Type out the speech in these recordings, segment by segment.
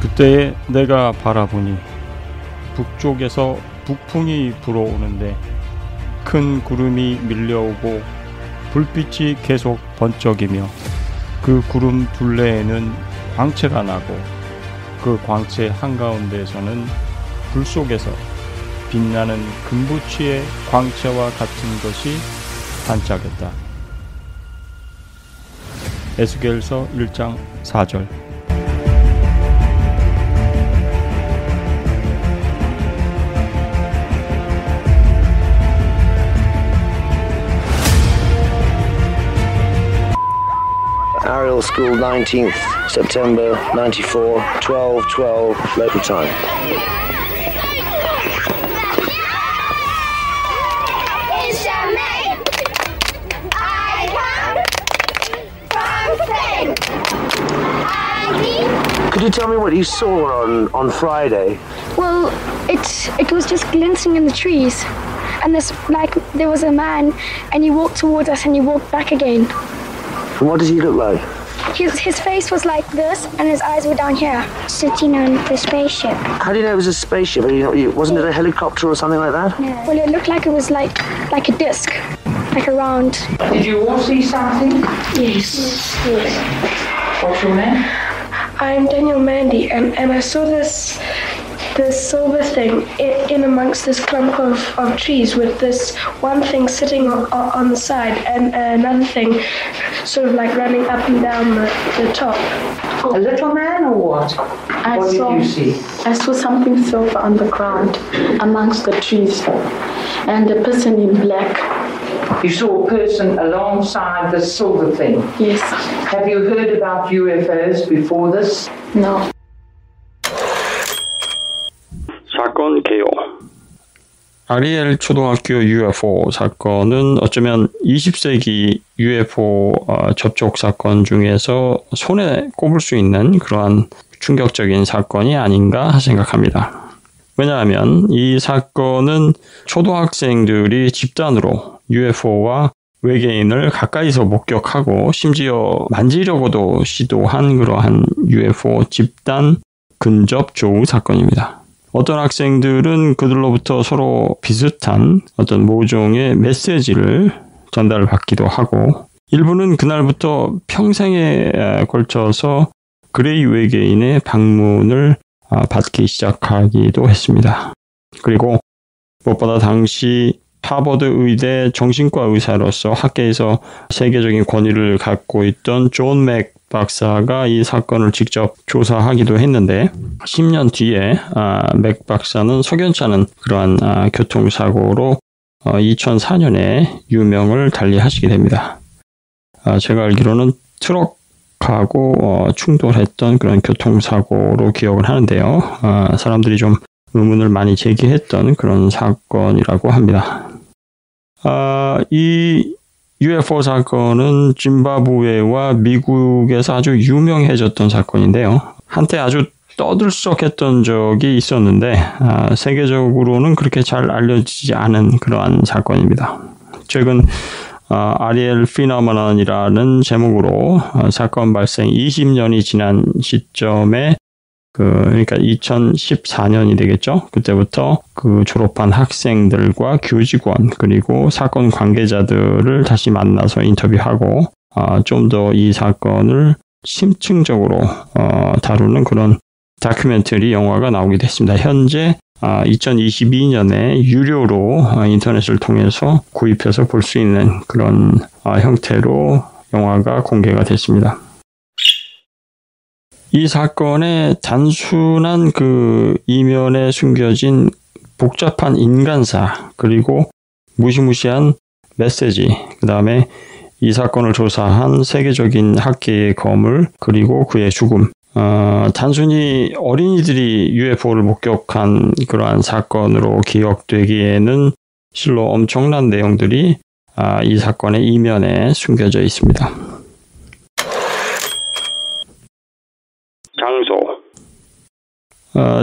그때에 내가 바라보니 북쪽에서 북풍이 불어오는데 큰 구름이 밀려오고 불빛이 계속 번쩍이며 그 구름 둘레에는 광채가 나고 그 광채 한가운데에서는 불 속에서 빛나는 금부치의 광채와 같은 것이 반짝였다. 에스겔서 1장 4절. Ariel School, 19th September 94, 12:12 local time. Could you tell me what you saw on Friday? Well, it was just glinting in the trees, and there was a man, and he walked towards us and he walked back again. And what does he look like? His face was like this, and his eyes were down here. Sitting on the spaceship. How do you know it was a spaceship? Wasn't it a helicopter or something like that? No. Well, it looked like it was like a disc, like a round. Did you all see something? Yes. What's your name? I'm Daniel Mandy, and I saw this silver thing in amongst this clump of trees with this one thing sitting on the side and another thing sort of like running up and down the top. A little man or what? What did you see? I saw something silver on the ground amongst the trees and a person in black. You saw a person alongside the silver thing? Yes. Have you heard about UFOs before this? No. 사건 개요. 아리엘 초등학교 UFO 사건은 어쩌면 20세기 UFO 접촉 사건 중에서 손에 꼽을 수 있는 그러한 충격적인 사건이 아닌가 생각합니다. 왜냐하면 이 사건은 초등학생들이 집단으로 UFO와 외계인을 가까이서 목격하고 심지어 만지려고도 시도한 그러한 UFO 집단 근접 조우 사건입니다. 어떤 학생들은 그들로부터 서로 비슷한 어떤 모종의 메시지를 전달받기도 하고 일부는 그날부터 평생에 걸쳐서 그레이 외계인의 방문을 받기 시작하기도 했습니다. 그리고 무엇보다 당시 하버드 의대 정신과 의사로서 학계에서 세계적인 권위를 갖고 있던 존 맥 박사가 이 사건을 직접 조사하기도 했는데 10년 뒤에 맥 박사는 석연치 않은 그러한 교통사고로 2004년에 유명을 달리하시게 됩니다. 제가 알기로는 트럭하고 충돌했던 그런 교통사고로 기억을 하는데요. 사람들이 좀 의문을 많이 제기했던 그런 사건이라고 합니다. 이 UFO 사건은 짐바브웨와 미국에서 아주 유명해졌던 사건인데요. 한때 아주 떠들썩했던 적이 있었는데 세계적으로는 그렇게 잘 알려지지 않은 그러한 사건입니다. 최근 아리엘 피너머넌이라는 제목으로 사건 발생 20년이 지난 시점에 그러니까 2014년이 되겠죠. 그때부터 그 졸업한 학생들과 교직원 그리고 사건 관계자들을 다시 만나서 인터뷰하고 좀 더 이 사건을 심층적으로 다루는 그런 다큐멘터리 영화가 나오게 됐습니다. 현재 2022년에 유료로 인터넷을 통해서 구입해서 볼 수 있는 그런 형태로 영화가 공개가 됐습니다. 이 사건의 단순한 그 이면에 숨겨진 복잡한 인간사 그리고 무시무시한 메시지 그 다음에 이 사건을 조사한 세계적인 학계의 거물 그리고 그의 죽음 단순히 어린이들이 UFO를 목격한 그러한 사건으로 기억되기에는 실로 엄청난 내용들이 이 사건의 이면에 숨겨져 있습니다. 장소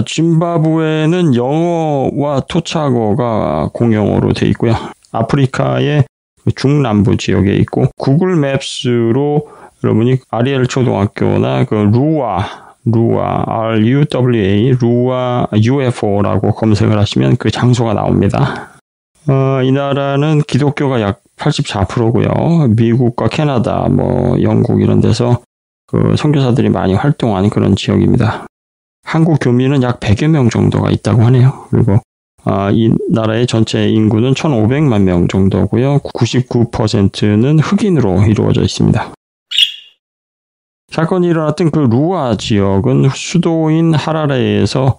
짐바브웨는 영어와 토착어가 공용어로 되어 있고요. 아프리카의 중남부 지역에 있고 구글 맵스로 여러분이 아리엘 초등학교나 그 루아 루아, RUWA, 루아 UFO라고 검색을 하시면 그 장소가 나옵니다. 이 나라는 기독교가 약 84%고요. 미국과 캐나다, 영국 이런 데서 그 선교사들이 많이 활동하는 그런 지역입니다. 한국 교민은 약 100여 명 정도가 있다고 하네요. 그리고 이 나라의 전체 인구는 1,500만 명 정도고요. 99%는 흑인으로 이루어져 있습니다. 사건이 일어났던 그 루아 지역은 수도인 하라레에서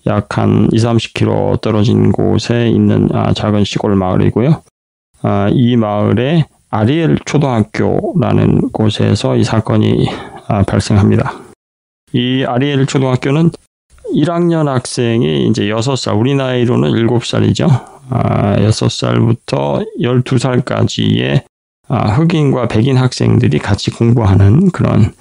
약 한 20-30km 떨어진 곳에 있는 작은 시골 마을이고요. 이 마을에 아리엘 초등학교라는 곳에서 이 사건이 발생합니다. 이 아리엘 초등학교는 1학년 학생이 이제 6살, 우리 나이로는 7살이죠. 6살부터 12살까지의 흑인과 백인 학생들이 같이 공부하는 그런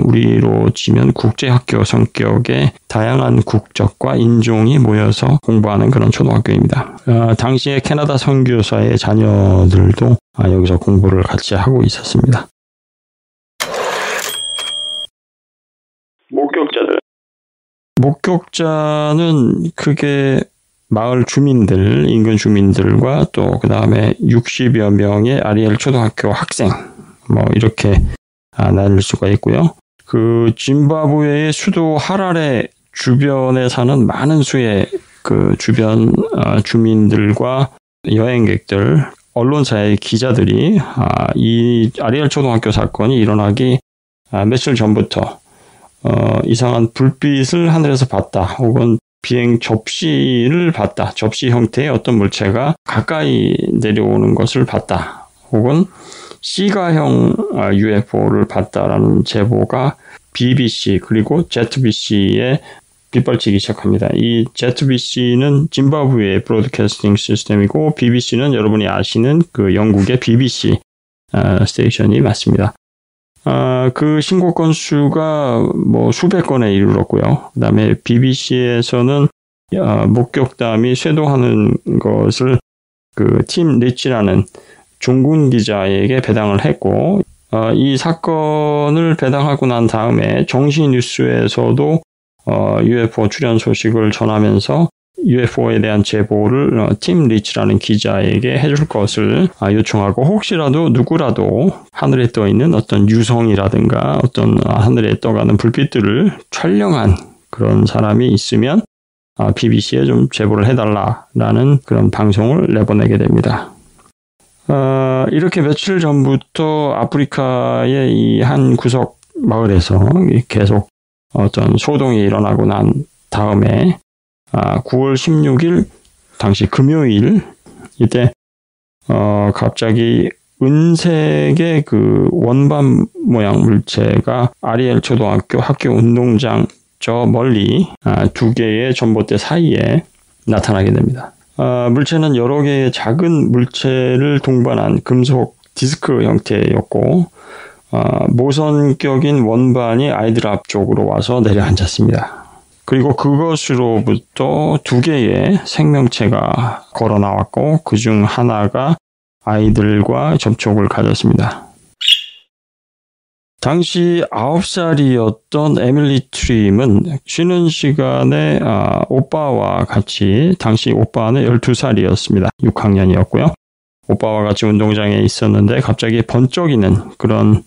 우리로 치면 국제학교 성격의 다양한 국적과 인종이 모여서 공부하는 그런 초등학교입니다. 당시에 캐나다 선교사의 자녀들도 여기서 공부를 같이 하고 있었습니다. 목격자는 크게 마을 주민들, 인근 주민들과 또 그 다음에 60여 명의 아리엘 초등학교 학생, 이렇게 나눌 수가 있고요. 그 짐바브웨의 수도 하라레 주변에 사는 많은 수의 그 주변 주민들과 여행객들, 언론사의 기자들이 이 아리엘 초등학교 사건이 일어나기 며칠 전부터 이상한 불빛을 하늘에서 봤다, 혹은 비행 접시를 봤다, 접시 형태의 어떤 물체가 가까이 내려오는 것을 봤다, 혹은 C가형 UFO를 봤다라는 제보가 BBC 그리고 ZBC에 빗발치기 시작합니다. 이 ZBC는 짐바브웨 브로드캐스팅 시스템이고 BBC는 여러분이 아시는 그 영국의 BBC 스테이션이 맞습니다. 그 신고 건수가 수백 건에 이르렀고요. 그 다음에 BBC에서는 목격담이 쇄도하는 것을 그 팀 리치라는 중군 기자에게 배당을 했고, 이 사건을 배당하고 난 다음에 정시 뉴스에서도 UFO 출현 소식을 전하면서 UFO에 대한 제보를 팀 리치라는 기자에게 해줄 것을 요청하고, 혹시라도 누구라도 하늘에 떠 있는 어떤 유성이라든가 어떤 하늘에 떠가는 불빛들을 촬영한 그런 사람이 있으면 BBC에 좀 제보를 해달라라는 그런 방송을 내보내게 됩니다. 이렇게 며칠 전부터 아프리카의 이 한 구석 마을에서 계속 어떤 소동이 일어나고 난 다음에 9월 16일 당시 금요일 이때 갑자기 은색의 그 원반 모양 물체가 아리엘 초등학교 학교 운동장 저 멀리 두 개의 전봇대 사이에 나타나게 됩니다. 물체는 여러 개의 작은 물체를 동반한 금속 디스크 형태였고, 모선격인 원반이 아이들 앞쪽으로 와서 내려앉았습니다. 그리고 그것으로부터 두 개의 생명체가 걸어 나왔고, 그중 하나가 아이들과 접촉을 가졌습니다. 당시 9살이었던 에밀리 트림은 쉬는 시간에 오빠와 같이, 당시 오빠는 12살이었습니다. 6학년이었고요. 오빠와 같이 운동장에 있었는데 갑자기 번쩍이는 그런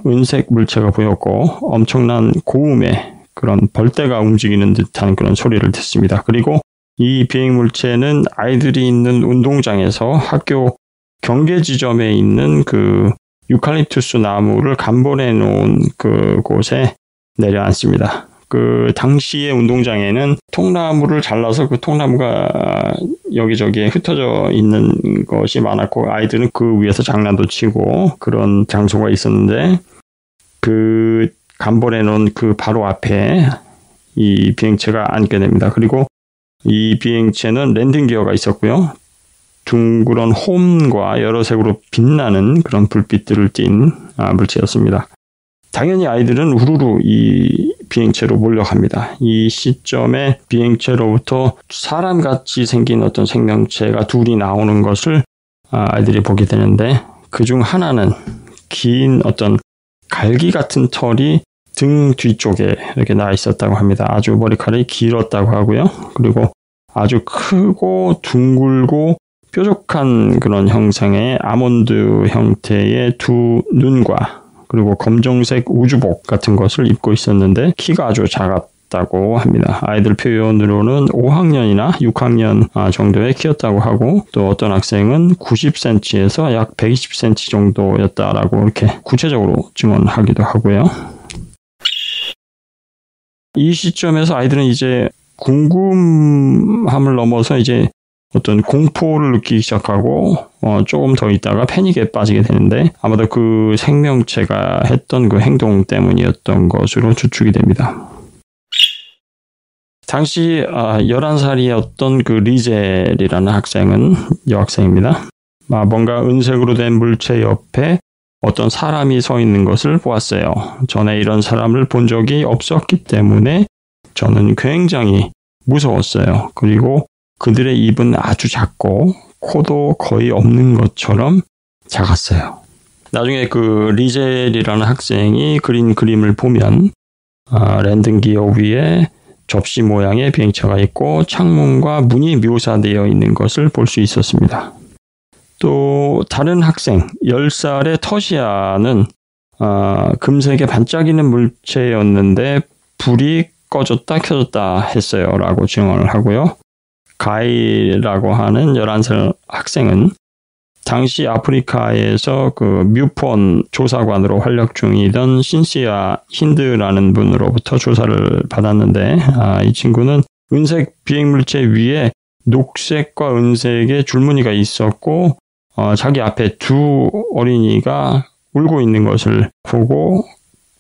은색 물체가 보였고, 엄청난 고음에 그런 벌떼가 움직이는 듯한 그런 소리를 듣습니다. 그리고 이 비행물체는 아이들이 있는 운동장에서 학교 경계 지점에 있는 그 유칼립투스 나무를 간번해 놓은 그곳에 내려앉습니다. 그 당시의 운동장에는 통나무를 잘라서 그 통나무가 여기저기에 흩어져 있는 것이 많았고, 아이들은 그 위에서 장난도 치고 그런 장소가 있었는데, 그 간번해 놓은 그 바로 앞에 이 비행체가 앉게 됩니다. 그리고 이 비행체는 랜딩 기어가 있었고요. 둥그런 홈과 여러 색으로 빛나는 그런 불빛들을 띤 물체였습니다. 당연히 아이들은 우르르 이 비행체로 몰려갑니다. 이 시점에 비행체로부터 사람같이 생긴 어떤 생명체가 둘이 나오는 것을 아이들이 보게 되는데, 그중 하나는 긴 어떤 갈기 같은 털이 등 뒤쪽에 이렇게 나 있었다고 합니다. 아주 머리카락이 길었다고 하고요. 그리고 아주 크고 둥글고 뾰족한 그런 형상의 아몬드 형태의 두 눈과 그리고 검정색 우주복 같은 것을 입고 있었는데 키가 아주 작았다고 합니다. 아이들 표현으로는 5학년이나 6학년 정도의 키였다고 하고 또 어떤 학생은 90cm에서 약 120cm 정도였다라고 이렇게 구체적으로 증언하기도 하고요. 이 시점에서 아이들은 이제 궁금함을 넘어서 이제 어떤 공포를 느끼기 시작하고 조금 더 있다가 패닉에 빠지게 되는데 아마도 그 생명체가 했던 그 행동 때문이었던 것으로 추측이 됩니다. 당시 11살이었던 그 리젤이라는 학생은 여학생입니다. 뭔가 은색으로 된 물체 옆에 어떤 사람이 서 있는 것을 보았어요. 전에 이런 사람을 본 적이 없었기 때문에 저는 굉장히 무서웠어요. 그리고 그들의 입은 아주 작고 코도 거의 없는 것처럼 작았어요. 나중에 그 리젤이라는 학생이 그린 그림을 보면 랜딩 기어 위에 접시 모양의 비행차가 있고 창문과 문이 묘사되어 있는 것을 볼 수 있었습니다. 또 다른 학생 10살의 터시아는 금색의 반짝이는 물체였는데 불이 꺼졌다 켜졌다 했어요 라고 증언을 하고요. 가이라고 하는 11살 학생은 당시 아프리카에서 그 뮤폰 조사관으로 활약 중이던 신시아 힌드라는 분으로부터 조사를 받았는데 이 친구는 은색 비행물체 위에 녹색과 은색의 줄무늬가 있었고 자기 앞에 두 어린이가 울고 있는 것을 보고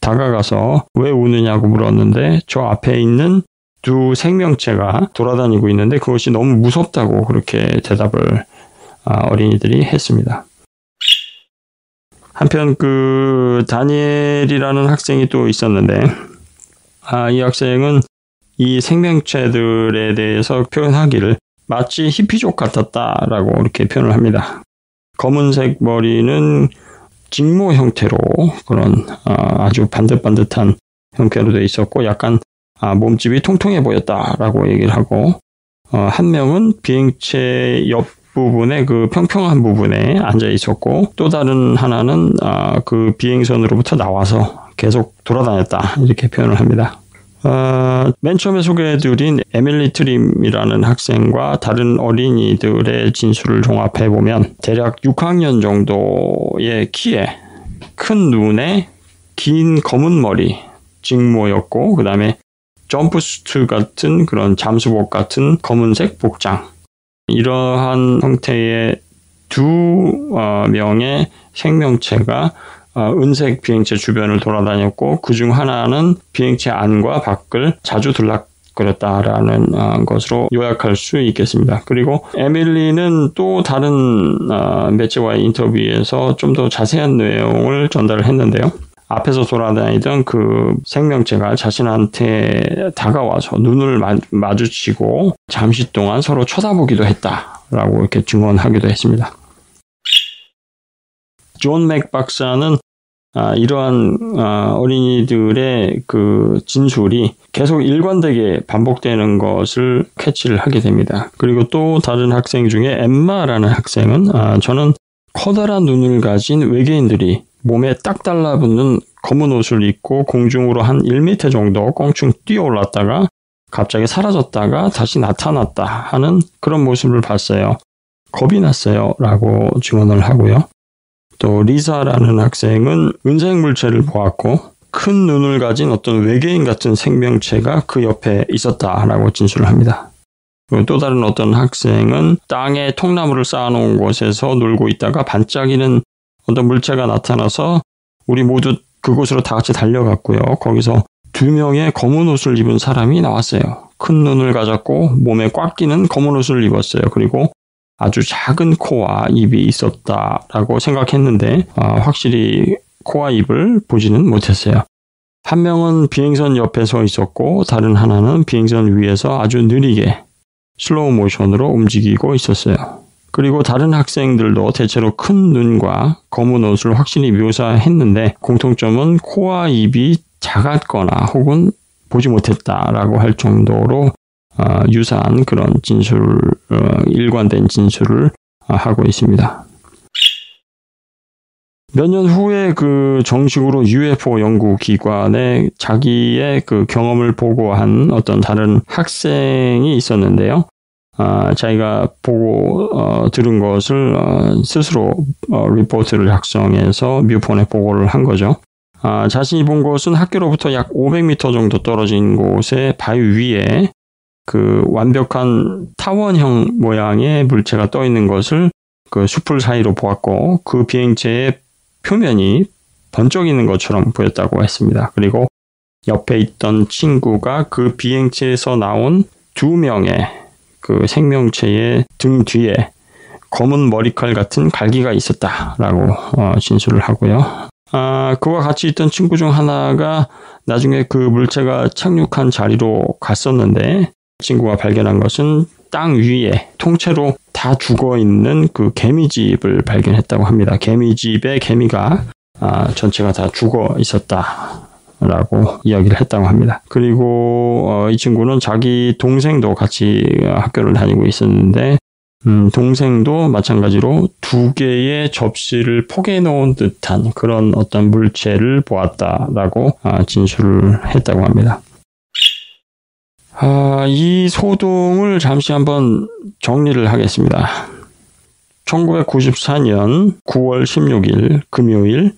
다가가서 왜 우느냐고 물었는데 저 앞에 있는 두 생명체가 돌아다니고 있는데 그것이 너무 무섭다고 그렇게 대답을 어린이들이 했습니다. 한편 그 다니엘이라는 학생이 또 있었는데 이 학생은 이 생명체들에 대해서 표현하기를 마치 히피족 같았다라고 이렇게 표현을 합니다. 검은색 머리는 직모 형태로 그런 아주 반듯반듯한 형태로 되어 있었고 약간 몸집이 통통해 보였다라고 얘기를 하고 한 명은 비행체 옆부분에 그 평평한 부분에 앉아 있었고 또 다른 하나는 그 비행선으로부터 나와서 계속 돌아다녔다 이렇게 표현을 합니다. 맨 처음에 소개해드린 에밀리 트림이라는 학생과 다른 어린이들의 진술을 종합해보면 대략 6학년 정도의 키에 큰 눈에 긴 검은 머리 직모였고 그 다음에 점프수트 같은 그런 잠수복 같은 검은색 복장 이러한 형태의 두 명의 생명체가 은색 비행체 주변을 돌아다녔고 그중 하나는 비행체 안과 밖을 자주 들락거렸다라는 것으로 요약할 수 있겠습니다. 그리고 에밀리는 또 다른 매체와의 인터뷰에서 좀 더 자세한 내용을 전달을 했는데요. 앞에서 돌아다니던 그 생명체가 자신한테 다가와서 눈을 마주치고 잠시 동안 서로 쳐다보기도 했다라고 이렇게 증언하기도 했습니다. 존 맥 박사는 이러한 어린이들의 그 진술이 계속 일관되게 반복되는 것을 캐치를 하게 됩니다. 그리고 또 다른 학생 중에 엠마라는 학생은 저는 커다란 눈을 가진 외계인들이 몸에 딱 달라붙는 검은 옷을 입고 공중으로 한 1m 정도 껑충 뛰어올랐다가 갑자기 사라졌다가 다시 나타났다 하는 그런 모습을 봤어요. 겁이 났어요 라고 증언을 하고요. 또 리사라는 학생은 은색 물체를 보았고 큰 눈을 가진 어떤 외계인 같은 생명체가 그 옆에 있었다라고 진술을 합니다. 그리고 또 다른 어떤 학생은 땅에 통나무를 쌓아놓은 곳에서 놀고 있다가 반짝이는 어떤 물체가 나타나서 우리 모두 그곳으로 다 같이 달려갔고요. 거기서 2명의 검은 옷을 입은 사람이 나왔어요. 큰 눈을 가졌고 몸에 꽉 끼는 검은 옷을 입었어요. 그리고 아주 작은 코와 입이 있었다라고 생각했는데 확실히 코와 입을 보지는 못했어요. 한 명은 비행선 옆에 서 있었고 다른 하나는 비행선 위에서 아주 느리게 슬로우 모션으로 움직이고 있었어요. 그리고 다른 학생들도 대체로 큰 눈과 검은 옷을 확실히 묘사했는데 공통점은 코와 입이 작았거나 혹은 보지 못했다라고 할 정도로 유사한 그런 진술, 일관된 진술을 하고 있습니다. 몇 년 후에 그 정식으로 UFO 연구기관에 자기의 그 경험을 보고한 어떤 다른 학생이 있었는데요. 자기가 보고 들은 것을 스스로 리포트를 작성해서 뮤폰에 보고를 한 거죠. 자신이 본 것은 학교로부터 약 500m 정도 떨어진 곳에 바위 위에 그 완벽한 타원형 모양의 물체가 떠 있는 것을 그 숲을 사이로 보았고, 그 비행체의 표면이 번쩍이는 것처럼 보였다고 했습니다. 그리고 옆에 있던 친구가 그 비행체에서 나온 2명의 그 생명체의 등 뒤에 검은 머리칼 같은 갈기가 있었다라고 진술을 하고요. 그와 같이 있던 친구 중 하나가 나중에 그 물체가 착륙한 자리로 갔었는데, 친구가 발견한 것은 땅 위에 통째로 다 죽어있는 그 개미집을 발견했다고 합니다. 개미집에 개미가 전체가 다 죽어 있었다라고 이야기를 했다고 합니다. 그리고 이 친구는 자기 동생도 같이 학교를 다니고 있었는데, 동생도 마찬가지로 2개의 접시를 포개 놓은 듯한 그런 어떤 물체를 보았다라고 진술을 했다고 합니다. 이 소동을 잠시 한번 정리를 하겠습니다. 1994년 9월 16일 금요일,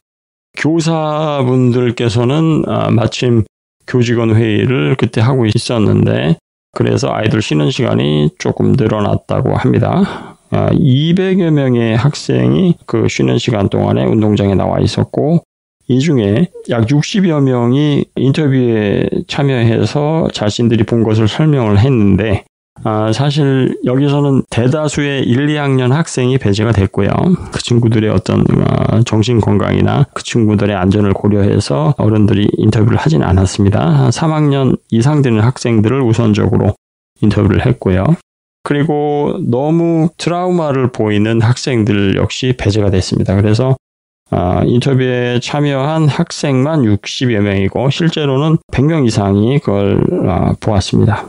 교사분들께서는 마침 교직원 회의를 그때 하고 있었는데, 그래서 아이들 쉬는 시간이 조금 늘어났다고 합니다. 200여 명의 학생이 그 쉬는 시간 동안에 운동장에 나와 있었고, 이 중에 약 60여 명이 인터뷰에 참여해서 자신들이 본 것을 설명을 했는데, 사실 여기서는 대다수의 1, 2학년 학생이 배제가 됐고요. 그 친구들의 어떤 정신 건강이나 그 친구들의 안전을 고려해서 어른들이 인터뷰를 하진 않았습니다. 3학년 이상 되는 학생들을 우선적으로 인터뷰를 했고요. 그리고 너무 트라우마를 보이는 학생들 역시 배제가 됐습니다. 그래서 인터뷰에 참여한 학생만 60여 명이고, 실제로는 100명 이상이 그걸 보았습니다.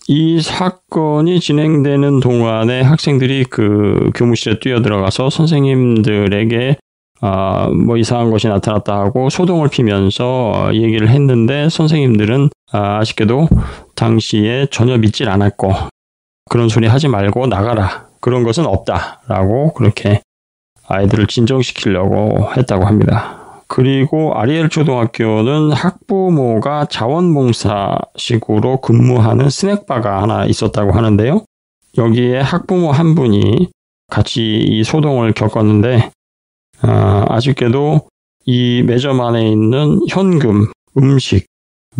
이 사건이 진행되는 동안에 학생들이 그 교무실에 뛰어들어가서 선생님들에게 뭐 이상한 것이 나타났다 하고 소동을 피면서 얘기를 했는데, 선생님들은 아쉽게도 당시에 전혀 믿질 않았고, 그런 소리 하지 말고 나가라, 그런 것은 없다라고 그렇게 아이들을 진정시키려고 했다고 합니다. 그리고 아리엘 초등학교는 학부모가 자원봉사식으로 근무하는 스낵바가 하나 있었다고 하는데요. 여기에 학부모 한 분이 같이 이 소동을 겪었는데, 아쉽게도 이 매점 안에 있는 현금, 음식,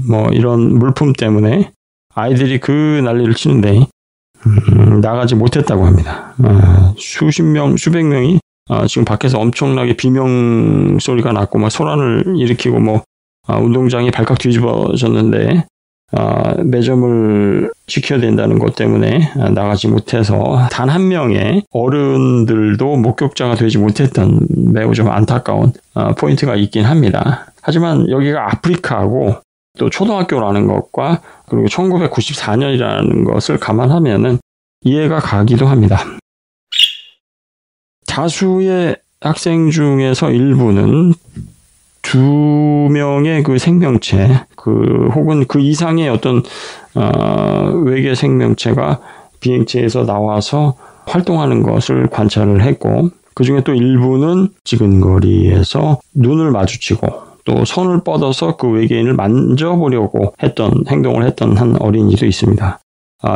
뭐 이런 물품 때문에 아이들이 그 난리를 치는데 나가지 못했다고 합니다. 수십 명, 수백 명이 지금 밖에서 엄청나게 비명 소리가 났고 막 소란을 일으키고 운동장이 발칵 뒤집어졌는데, 매점을 지켜야 된다는 것 때문에 나가지 못해서 단 한 명의 어른들도 목격자가 되지 못했던 매우 좀 안타까운 포인트가 있긴 합니다. 하지만 여기가 아프리카하고 또 초등학교라는 것과 그리고 1994년이라는 것을 감안하면은 이해가 가기도 합니다. 다수의 학생 중에서 일부는 2명의 그 생명체, 혹은 그 이상의 어떤 외계 생명체가 비행체에서 나와서 활동하는 것을 관찰을 했고, 그 중에 또 일부는 지근거리에서 눈을 마주치고 또 손을 뻗어서 그 외계인을 만져보려고 행동을 했던 한 어린이도 있습니다.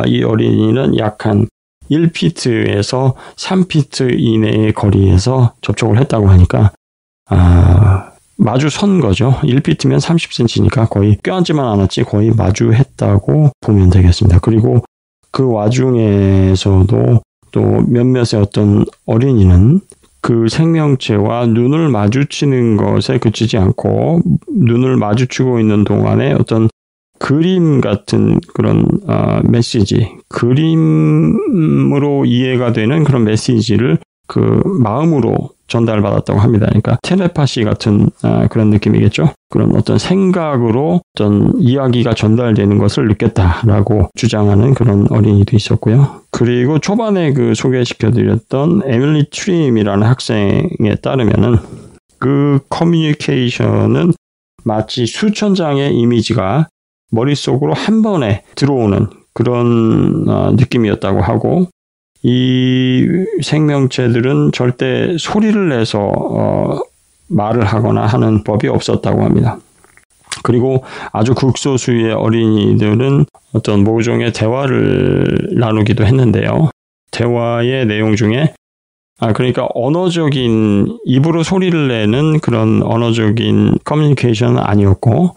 이 어린이는 약 한 1피트에서 3피트 이내의 거리에서 접촉을 했다고 하니까 마주 선 거죠. 1피트면 30cm니까 거의 껴안지만 않았지 거의 마주했다고 보면 되겠습니다. 그리고 그 와중에서도 또 몇몇의 어떤 어린이는 그 생명체와 눈을 마주치는 것에 그치지 않고 눈을 마주치고 있는 동안에 어떤 그림 같은 그런 메시지, 그림으로 이해가 되는 그런 메시지를 그 마음으로 전달받았다고 합니다. 그러니까 텔레파시 같은 그런 느낌이겠죠. 그런 어떤 생각으로 어떤 이야기가 전달되는 것을 느꼈다라고 주장하는 그런 어린이도 있었고요. 그리고 초반에 그 소개시켜드렸던 에밀리 트림이라는 학생에 따르면은 그 커뮤니케이션은 마치 수천 장의 이미지가 머릿속으로 한 번에 들어오는 그런 느낌이었다고 하고, 이 생명체들은 절대 소리를 내서 말을 하거나 하는 법이 없었다고 합니다. 그리고 아주 극소수의 어린이들은 어떤 모종의 대화를 나누기도 했는데요. 대화의 내용 중에 그러니까 언어적인 입으로 소리를 내는 그런 언어적인 커뮤니케이션은 아니었고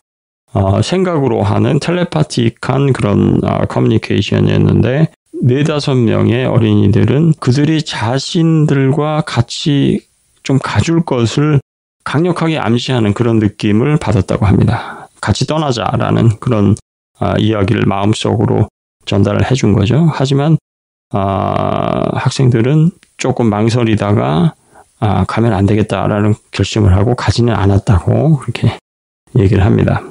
생각으로 하는 텔레파틱한 그런 커뮤니케이션이었는데 4-5명의 어린이들은 그들이 자신들과 같이 좀 가줄 것을 강력하게 암시하는 그런 느낌을 받았다고 합니다. 같이 떠나자라는 그런 이야기를 마음속으로 전달을 해준 거죠. 하지만 학생들은 조금 망설이다가 가면 안 되겠다라는 결심을 하고 가지는 않았다고 그렇게 얘기를 합니다.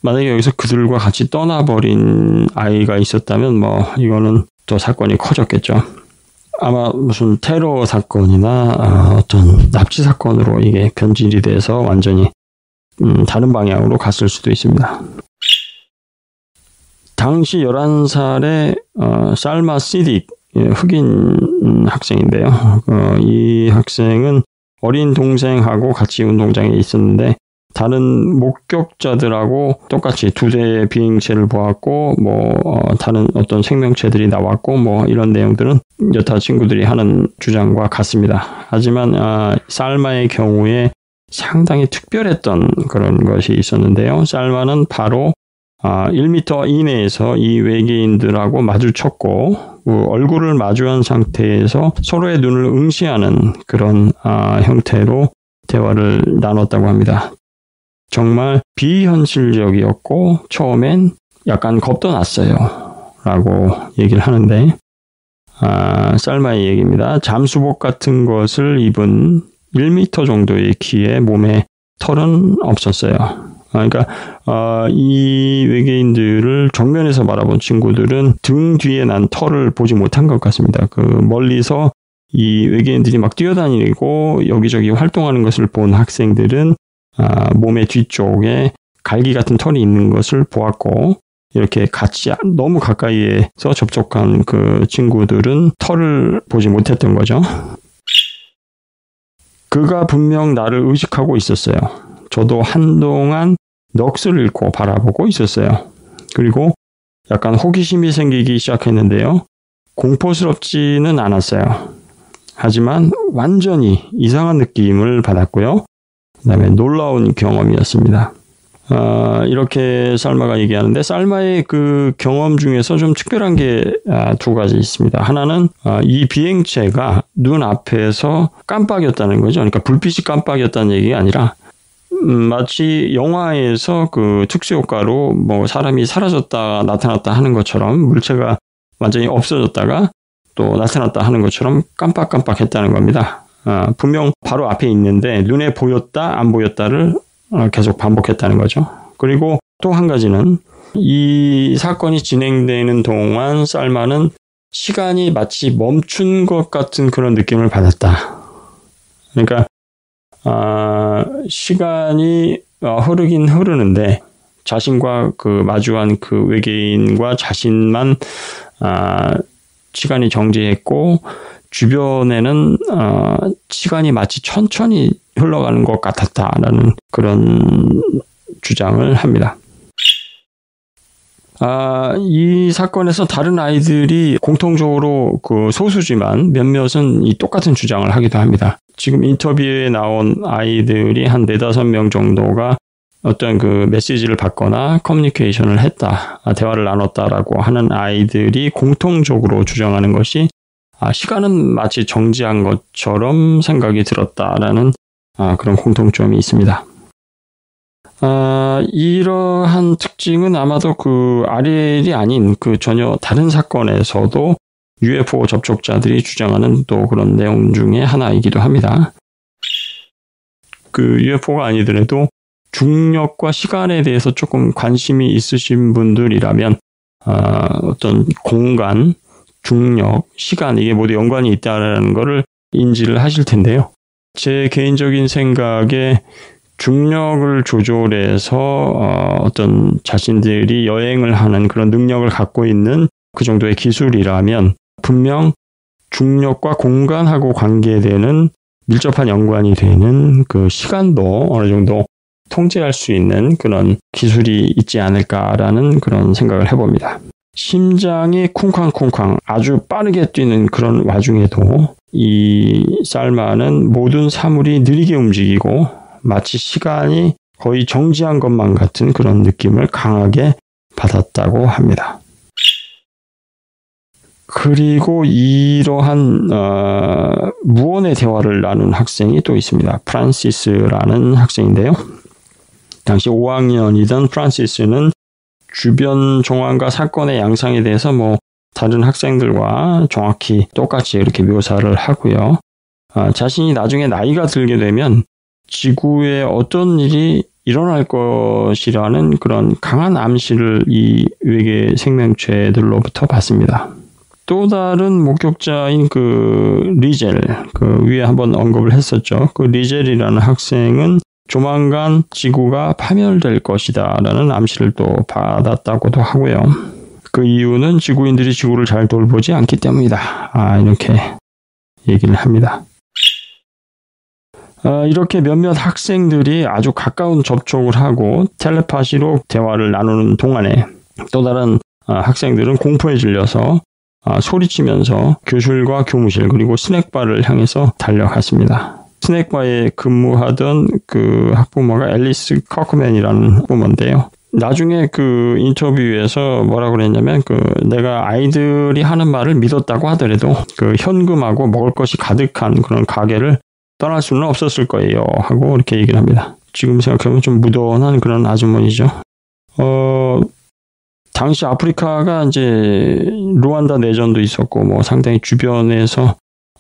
만약에 여기서 그들과 같이 떠나버린 아이가 있었다면 이거는 또 사건이 커졌겠죠. 아마 무슨 테러 사건이나 어떤 납치 사건으로 이게 변질이 돼서 완전히 다른 방향으로 갔을 수도 있습니다. 당시 11살의 살마 시딕, 흑인 학생인데요. 이 학생은 어린 동생하고 같이 운동장에 있었는데 다른 목격자들하고 똑같이 2대의 비행체를 보았고 다른 어떤 생명체들이 나왔고 이런 내용들은 여타 친구들이 하는 주장과 같습니다. 하지만 살마의 경우에 상당히 특별했던 그런 것이 있었는데요. 살마는 바로 1m 이내에서 이 외계인들하고 마주쳤고 얼굴을 마주한 상태에서 서로의 눈을 응시하는 그런 형태로 대화를 나눴다고 합니다. 정말 비현실적이었고 처음엔 약간 겁도 났어요 라고 얘기를 하는데 살마의 얘기입니다. 잠수복 같은 것을 입은 1m 정도의 키에 몸에 털은 없었어요. 그러니까 이 외계인들을 정면에서 바라본 친구들은 등 뒤에 난 털을 보지 못한 것 같습니다. 그 멀리서 이 외계인들이 막 뛰어다니고 여기저기 활동하는 것을 본 학생들은 몸의 뒤쪽에 갈기 같은 털이 있는 것을 보았고, 이렇게 같이 너무 가까이에서 접촉한 그 친구들은 털을 보지 못했던 거죠. 그가 분명 나를 의식하고 있었어요. 저도 한동안 넋을 잃고 바라보고 있었어요. 그리고 약간 호기심이 생기기 시작했는데요. 공포스럽지는 않았어요. 하지만 완전히 이상한 느낌을 받았고요. 그 다음에 놀라운 경험이었습니다. 이렇게 살마가 얘기하는데 살마의 그 경험 중에서 좀 특별한 게 2가지 있습니다. 하나는 이 비행체가 눈 앞에서 깜빡였다는 거죠. 그러니까 불빛이 깜빡였다는 얘기가 아니라 마치 영화에서 그 특수효과로 사람이 사라졌다 나타났다 하는 것처럼 물체가 완전히 없어졌다가 또 나타났다 하는 것처럼 깜빡깜빡했다는 겁니다. 분명 바로 앞에 있는데 눈에 보였다 안 보였다를 계속 반복했다는 거죠. 그리고 또 한 가지는 이 사건이 진행되는 동안 살마는 시간이 마치 멈춘 것 같은 그런 느낌을 받았다. 그러니까 시간이 흐르긴 흐르는데 자신과 그 마주한 그 외계인과 자신만 시간이 정지했고 주변에는 시간이 마치 천천히 흘러가는 것 같았다라는 그런 주장을 합니다. 이 사건에서 다른 아이들이 공통적으로 그 소수지만 몇몇은 이 똑같은 주장을 하기도 합니다. 지금 인터뷰에 나온 아이들이 한 4-5명 정도가 어떤 그 메시지를 받거나 커뮤니케이션을 했다, 대화를 나눴다라고 하는 아이들이 공통적으로 주장하는 것이 시간은 마치 정지한 것처럼 생각이 들었다라는 그런 공통점이 있습니다. 이러한 특징은 아마도 그 아리엘이 아닌 그 전혀 다른 사건에서도 UFO 접촉자들이 주장하는 또 그런 내용 중에 하나이기도 합니다. 그 UFO가 아니더라도 중력과 시간에 대해서 조금 관심이 있으신 분들이라면 어떤 공간, 중력, 시간 이게 모두 연관이 있다는 것을 인지를 하실 텐데요. 제 개인적인 생각에 중력을 조절해서 어떤 자신들이 여행을 하는 그런 능력을 갖고 있는 그 정도의 기술이라면 분명 중력과 공간하고 관계되는 밀접한 연관이 되는 그 시간도 어느 정도 통제할 수 있는 그런 기술이 있지 않을까라는 그런 생각을 해봅니다. 심장이 쿵쾅쿵쾅 아주 빠르게 뛰는 그런 와중에도 이 살마는 모든 사물이 느리게 움직이고 마치 시간이 거의 정지한 것만 같은 그런 느낌을 강하게 받았다고 합니다. 그리고 이러한 무언의 대화를 나눈 학생이 또 있습니다. 프란시스라는 학생인데요. 당시 5학년이던 프란시스는 주변 정황과 사건의 양상에 대해서 다른 학생들과 정확히 똑같이 이렇게 묘사를 하고요. 자신이 나중에 나이가 들게 되면 지구에 어떤 일이 일어날 것이라는 그런 강한 암시를 이 외계 생명체들로부터 받습니다. 또 다른 목격자인 그 리젤, 그 위에 한번 언급을 했었죠. 그 리젤이라는 학생은 조만간 지구가 파멸될 것이다 라는 암시를 또 받았다고도 하고요. 그 이유는 지구인들이 지구를 잘 돌보지 않기 때문이다. 이렇게 얘기를 합니다. 이렇게 몇몇 학생들이 아주 가까운 접촉을 하고 텔레파시로 대화를 나누는 동안에 또 다른 학생들은 공포에 질려서 소리치면서 교실과 교무실 그리고 스낵바를 향해서 달려갔습니다. 스낵바에 근무하던 그 학부모가 앨리스 커크맨이라는 학부모인데요. 나중에 그 인터뷰에서 뭐라고 그랬냐면 내가 아이들이 하는 말을 믿었다고 하더라도 그 현금하고 먹을 것이 가득한 그런 가게를 떠날 수는 없었을 거예요 하고 이렇게 얘기를 합니다. 지금 생각해보면 좀 무던한 그런 아주머니죠. 당시 아프리카가 이제 루안다 내전도 있었고 상당히 주변에서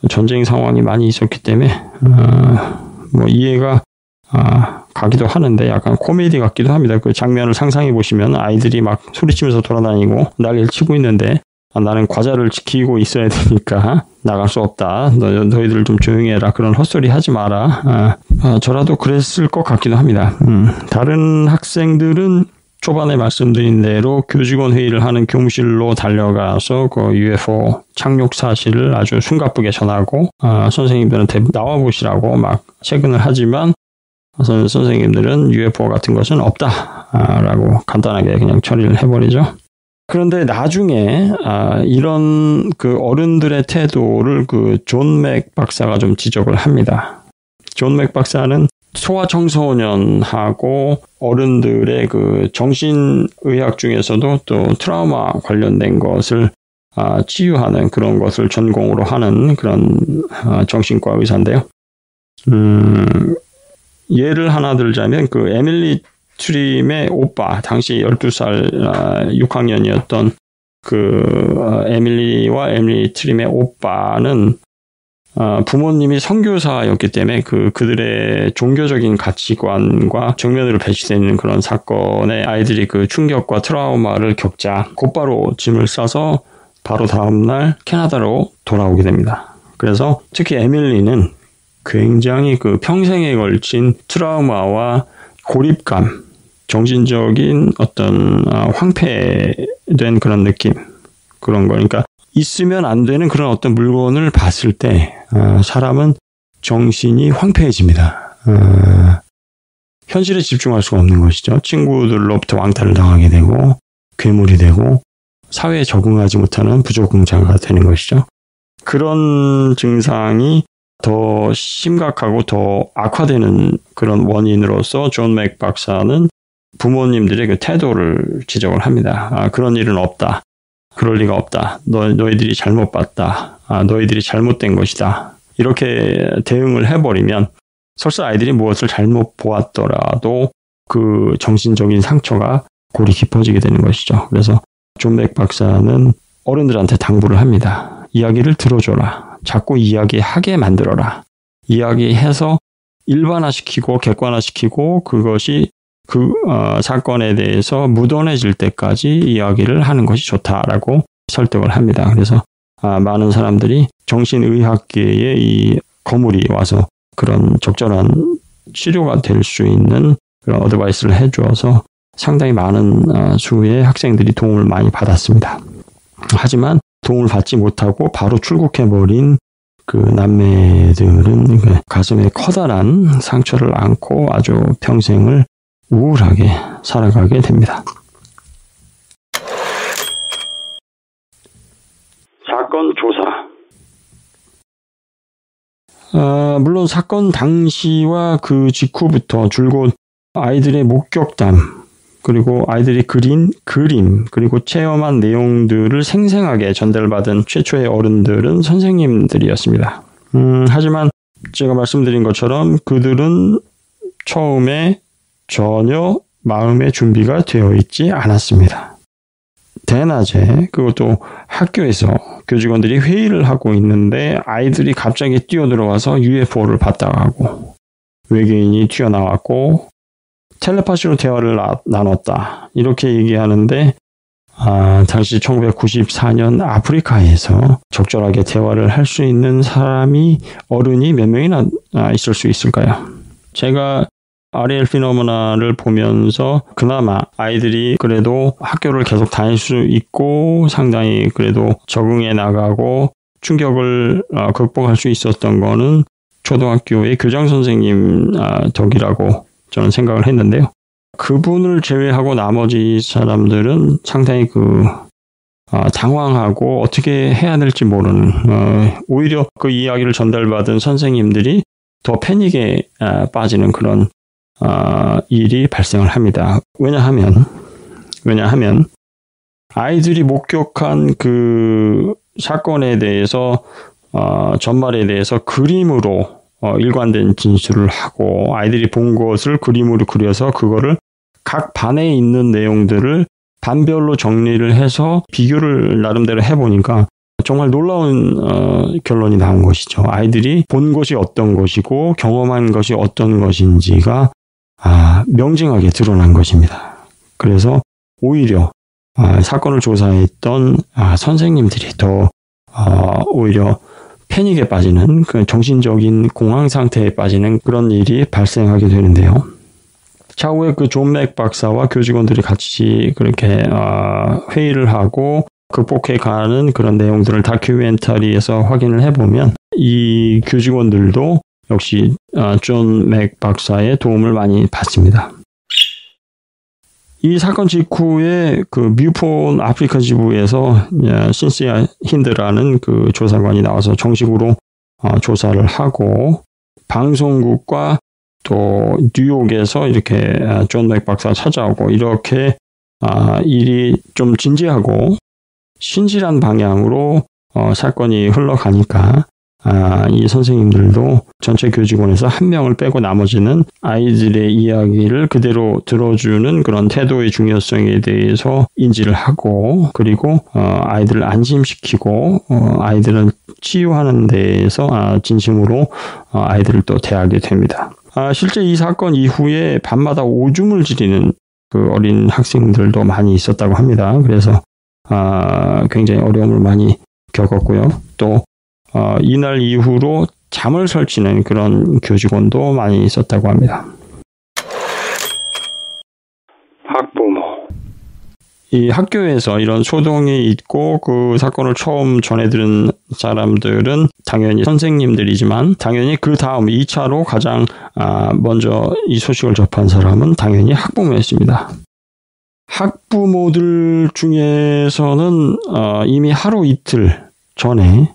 전쟁 상황이 많이 있었기 때문에 이해가 가기도 하는데 약간 코미디 같기도 합니다. 그 장면을 상상해 보시면 아이들이 막 소리치면서 돌아다니고 난리를 치고 있는데 나는 과자를 지키고 있어야 되니까 나갈 수 없다. 너희들 좀 조용히 해라. 그런 헛소리 하지 마라. 저라도 그랬을 것 같기도 합니다. 다른 학생들은 초반에 말씀드린 대로 교직원 회의를 하는 교무실로 달려가서 그 UFO 착륙 사실을 아주 숨가쁘게 전하고 선생님들한테 나와보시라고 막 체근을 하지만 선생님들은 UFO 같은 것은 없다라고 간단하게 그냥 처리를 해버리죠. 그런데 나중에 이런 그 어른들의 태도를 그 존 맥 박사가 좀 지적을 합니다. 존 맥 박사는 소아청소년하고 어른들의 그 정신의학 중에서도 또 트라우마 관련된 것을 치유하는 그런 것을 전공으로 하는 그런 정신과 의사인데요. 예를 하나 들자면 그 에밀리 트림의 오빠, 당시 12살 6학년이었던 그 에밀리와 에밀리 트림의 오빠는 부모님이 선교사였기 때문에 그들의 종교적인 가치관과 정면으로 배치되는 그런 사건에 아이들이 그 충격과 트라우마를 겪자 곧바로 짐을 싸서 바로 다음날 캐나다로 돌아오게 됩니다. 그래서 특히 에밀리는 굉장히 그 평생에 걸친 트라우마와 고립감, 정신적인 어떤 황폐된 그런 느낌, 그런 거. 그러니까 있으면 안 되는 그런 어떤 물건을 봤을 때 사람은 정신이 황폐해집니다. 현실에 집중할 수가 없는 것이죠. 친구들로부터 왕따를 당하게 되고 괴물이 되고 사회에 적응하지 못하는 부적응자가 되는 것이죠. 그런 증상이 더 심각하고 더 악화되는 그런 원인으로서 존 맥 박사는 부모님들의 그 태도를 지적을 합니다. 그런 일은 없다. 그럴 리가 없다. 너희들이 잘못 봤다. 너희들이 잘못된 것이다. 이렇게 대응을 해버리면 설사 아이들이 무엇을 잘못 보았더라도 그 정신적인 상처가 골이 깊어지게 되는 것이죠. 그래서 존 맥 박사는 어른들한테 당부를 합니다. 이야기를 들어줘라. 자꾸 이야기하게 만들어라. 이야기해서 일반화시키고 객관화시키고 그것이 사건에 대해서 묻어내질 때까지 이야기를 하는 것이 좋다라고 설득을 합니다. 그래서 많은 사람들이 정신의학계의 이 거물이 와서 그런 적절한 치료가 될 수 있는 그런 어드바이스를 해주어서 상당히 많은 수의 학생들이 도움을 많이 받았습니다. 하지만 도움을 받지 못하고 바로 출국해버린 그 남매들은 가슴에 커다란 상처를 안고 아주 평생을 우울하게 살아가게 됩니다. 사건 조사. 물론 사건 당시와 그 직후부터 줄곧 아이들의 목격담, 그리고 아이들이 그린 그림, 그리고 체험한 내용들을 생생하게 전달받은 최초의 어른들은 선생님들이었습니다. 하지만 제가 말씀드린 것처럼 그들은 처음에 전혀 마음의 준비가 되어 있지 않았습니다. 대낮에, 그것도 학교에서 교직원들이 회의를 하고 있는데 아이들이 갑자기 뛰어들어와서 UFO를 봤다고 하고 외계인이 튀어나왔고 텔레파시로 대화를 나눴다. 이렇게 얘기하는데 당시 1994년 아프리카에서 적절하게 대화를 할 수 있는 사람이 어른이 몇 명이나 있을 수 있을까요? 제가 아리엘 피노메나를 보면서 그나마 아이들이 그래도 학교를 계속 다닐 수 있고 상당히 그래도 적응해 나가고 충격을 극복할 수 있었던 거는 초등학교의 교장 선생님 덕이라고 저는 생각을 했는데요. 그분을 제외하고 나머지 사람들은 상당히 당황하고 어떻게 해야 될지 모르는, 오히려 그 이야기를 전달받은 선생님들이 더 패닉에 빠지는 그런 일이 발생을 합니다. 왜냐하면 아이들이 목격한 그 사건에 대해서 전말에 대해서 그림으로 일관된 진술을 하고 아이들이 본 것을 그림으로 그려서 그거를 각 반에 있는 내용들을 반별로 정리를 해서 비교를 나름대로 해보니까 정말 놀라운 결론이 나온 것이죠. 아이들이 본 것이 어떤 것이고 경험한 것이 어떤 것인지가 명징하게 드러난 것입니다. 그래서 오히려 사건을 조사했던 선생님들이 더 오히려 패닉에 빠지는 그 정신적인 공황 상태에 빠지는 그런 일이 발생하게 되는데요. 차후에 그 존 맥 박사와 교직원들이 같이 그렇게 회의를 하고 극복해가는 그런 내용들을 다큐멘터리에서 확인을 해보면 이 교직원들도 역시 존 맥 박사의 도움을 많이 받습니다. 이 사건 직후에 그 뮤폰 아프리카 지부에서 신시아 힌드라는 그 조사관이 나와서 정식으로 조사를 하고 방송국과 또 뉴욕에서 이렇게 존 맥 박사 찾아오고 이렇게 일이 좀 진지하고 신실한 방향으로 사건이 흘러가니까 이 선생님들도 전체 교직원에서 한 명을 빼고 나머지는 아이들의 이야기를 그대로 들어주는 그런 태도의 중요성에 대해서 인지를 하고 그리고 아이들을 안심시키고 아이들을 치유하는 데에서 진심으로 아이들을 또 대하게 됩니다. 실제 이 사건 이후에 밤마다 오줌을 지리는 그 어린 학생들도 많이 있었다고 합니다. 그래서 굉장히 어려움을 많이 겪었고요. 또 이날 이후로 잠을 설치는 그런 교직원도 많이 있었다고 합니다. 학부모. 이 학교에서 이런 소동이 있고 그 사건을 처음 전해들은 사람들은 당연히 선생님들이지만 당연히 그 다음 2차로 가장 먼저 이 소식을 접한 사람은 당연히 학부모였습니다. 학부모들 중에서는 이미 하루 이틀 전에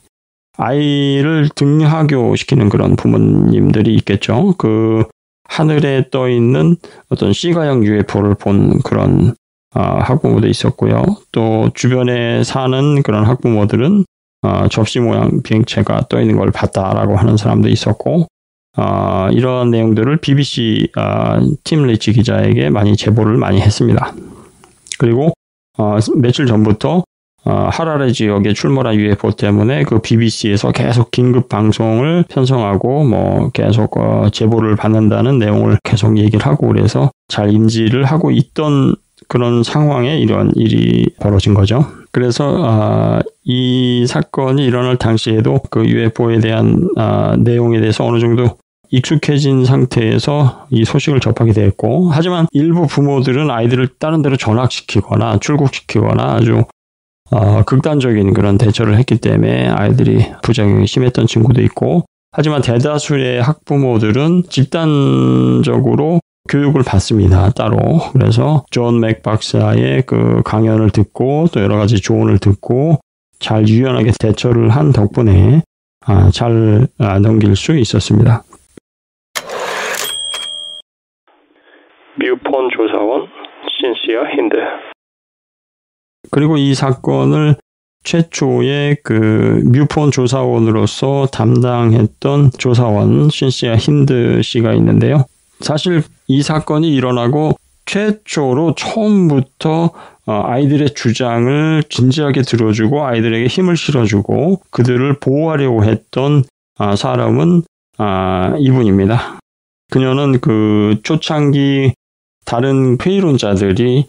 아이를 등하교시키는 그런 부모님들이 있겠죠. 그 하늘에 떠 있는 어떤 C가형 UFO를 본 그런 학부모도 있었고요. 또 주변에 사는 그런 학부모들은 접시 모양 비행체가 떠 있는 걸 봤다라고 하는 사람도 있었고, 이런 내용들을 BBC 팀 리치 기자에게 많이 제보를 많이 했습니다. 그리고 며칠 전부터 하라레 지역에 출몰한 UFO 때문에 그 BBC에서 계속 긴급 방송을 편성하고 뭐 계속 제보를 받는다는 내용을 계속 얘기를 하고 그래서 잘 인지를 하고 있던 그런 상황에 이런 일이 벌어진 거죠. 그래서 이 사건이 일어날 당시에도 그 UFO에 대한 내용에 대해서 어느 정도 익숙해진 상태에서 이 소식을 접하게 됐고, 하지만 일부 부모들은 아이들을 다른 데로 전학시키거나 출국시키거나 아주 극단적인 그런 대처를 했기 때문에 아이들이 부작용이 심했던 친구도 있고, 하지만 대다수의 학부모들은 집단적으로 교육을 받습니다. 따로. 그래서 존 맥 박사의 그 강연을 듣고 또 여러 가지 조언을 듣고 잘 유연하게 대처를 한 덕분에 잘 넘길 수 있었습니다. 뮤폰 조사원 신시아 힌드. 그리고 이 사건을 최초의 그 뮤폰 조사원으로서 담당했던 조사원 신시아 힌드 씨가 있는데요. 사실 이 사건이 일어나고 최초로 처음부터 아이들의 주장을 진지하게 들어주고 아이들에게 힘을 실어주고 그들을 보호하려고 했던 사람은 이분입니다. 그녀는 그 초창기 다른 회의론자들이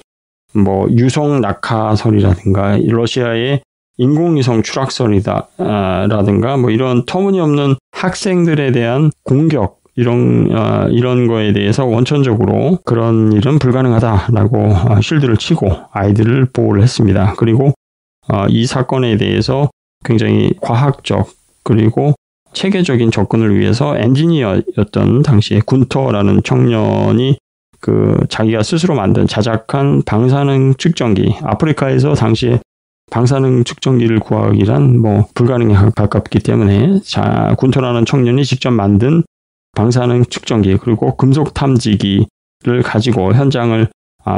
뭐 유성 낙하설이라든가 러시아의 인공위성 추락설이다라든가 뭐 이런 터무니없는 학생들에 대한 공격 이런 거에 대해서 원천적으로 그런 일은 불가능하다라고 실드를 치고 아이들을 보호를 했습니다. 그리고 이 사건에 대해서 굉장히 과학적 그리고 체계적인 접근을 위해서 엔지니어였던 당시에 군터라는 청년이 그 자기가 스스로 만든 자작한 방사능 측정기, 아프리카에서 당시에 방사능 측정기를 구하기란 뭐 불가능에 가깝기 때문에 군터라는 청년이 직접 만든 방사능 측정기 그리고 금속 탐지기를 가지고 현장을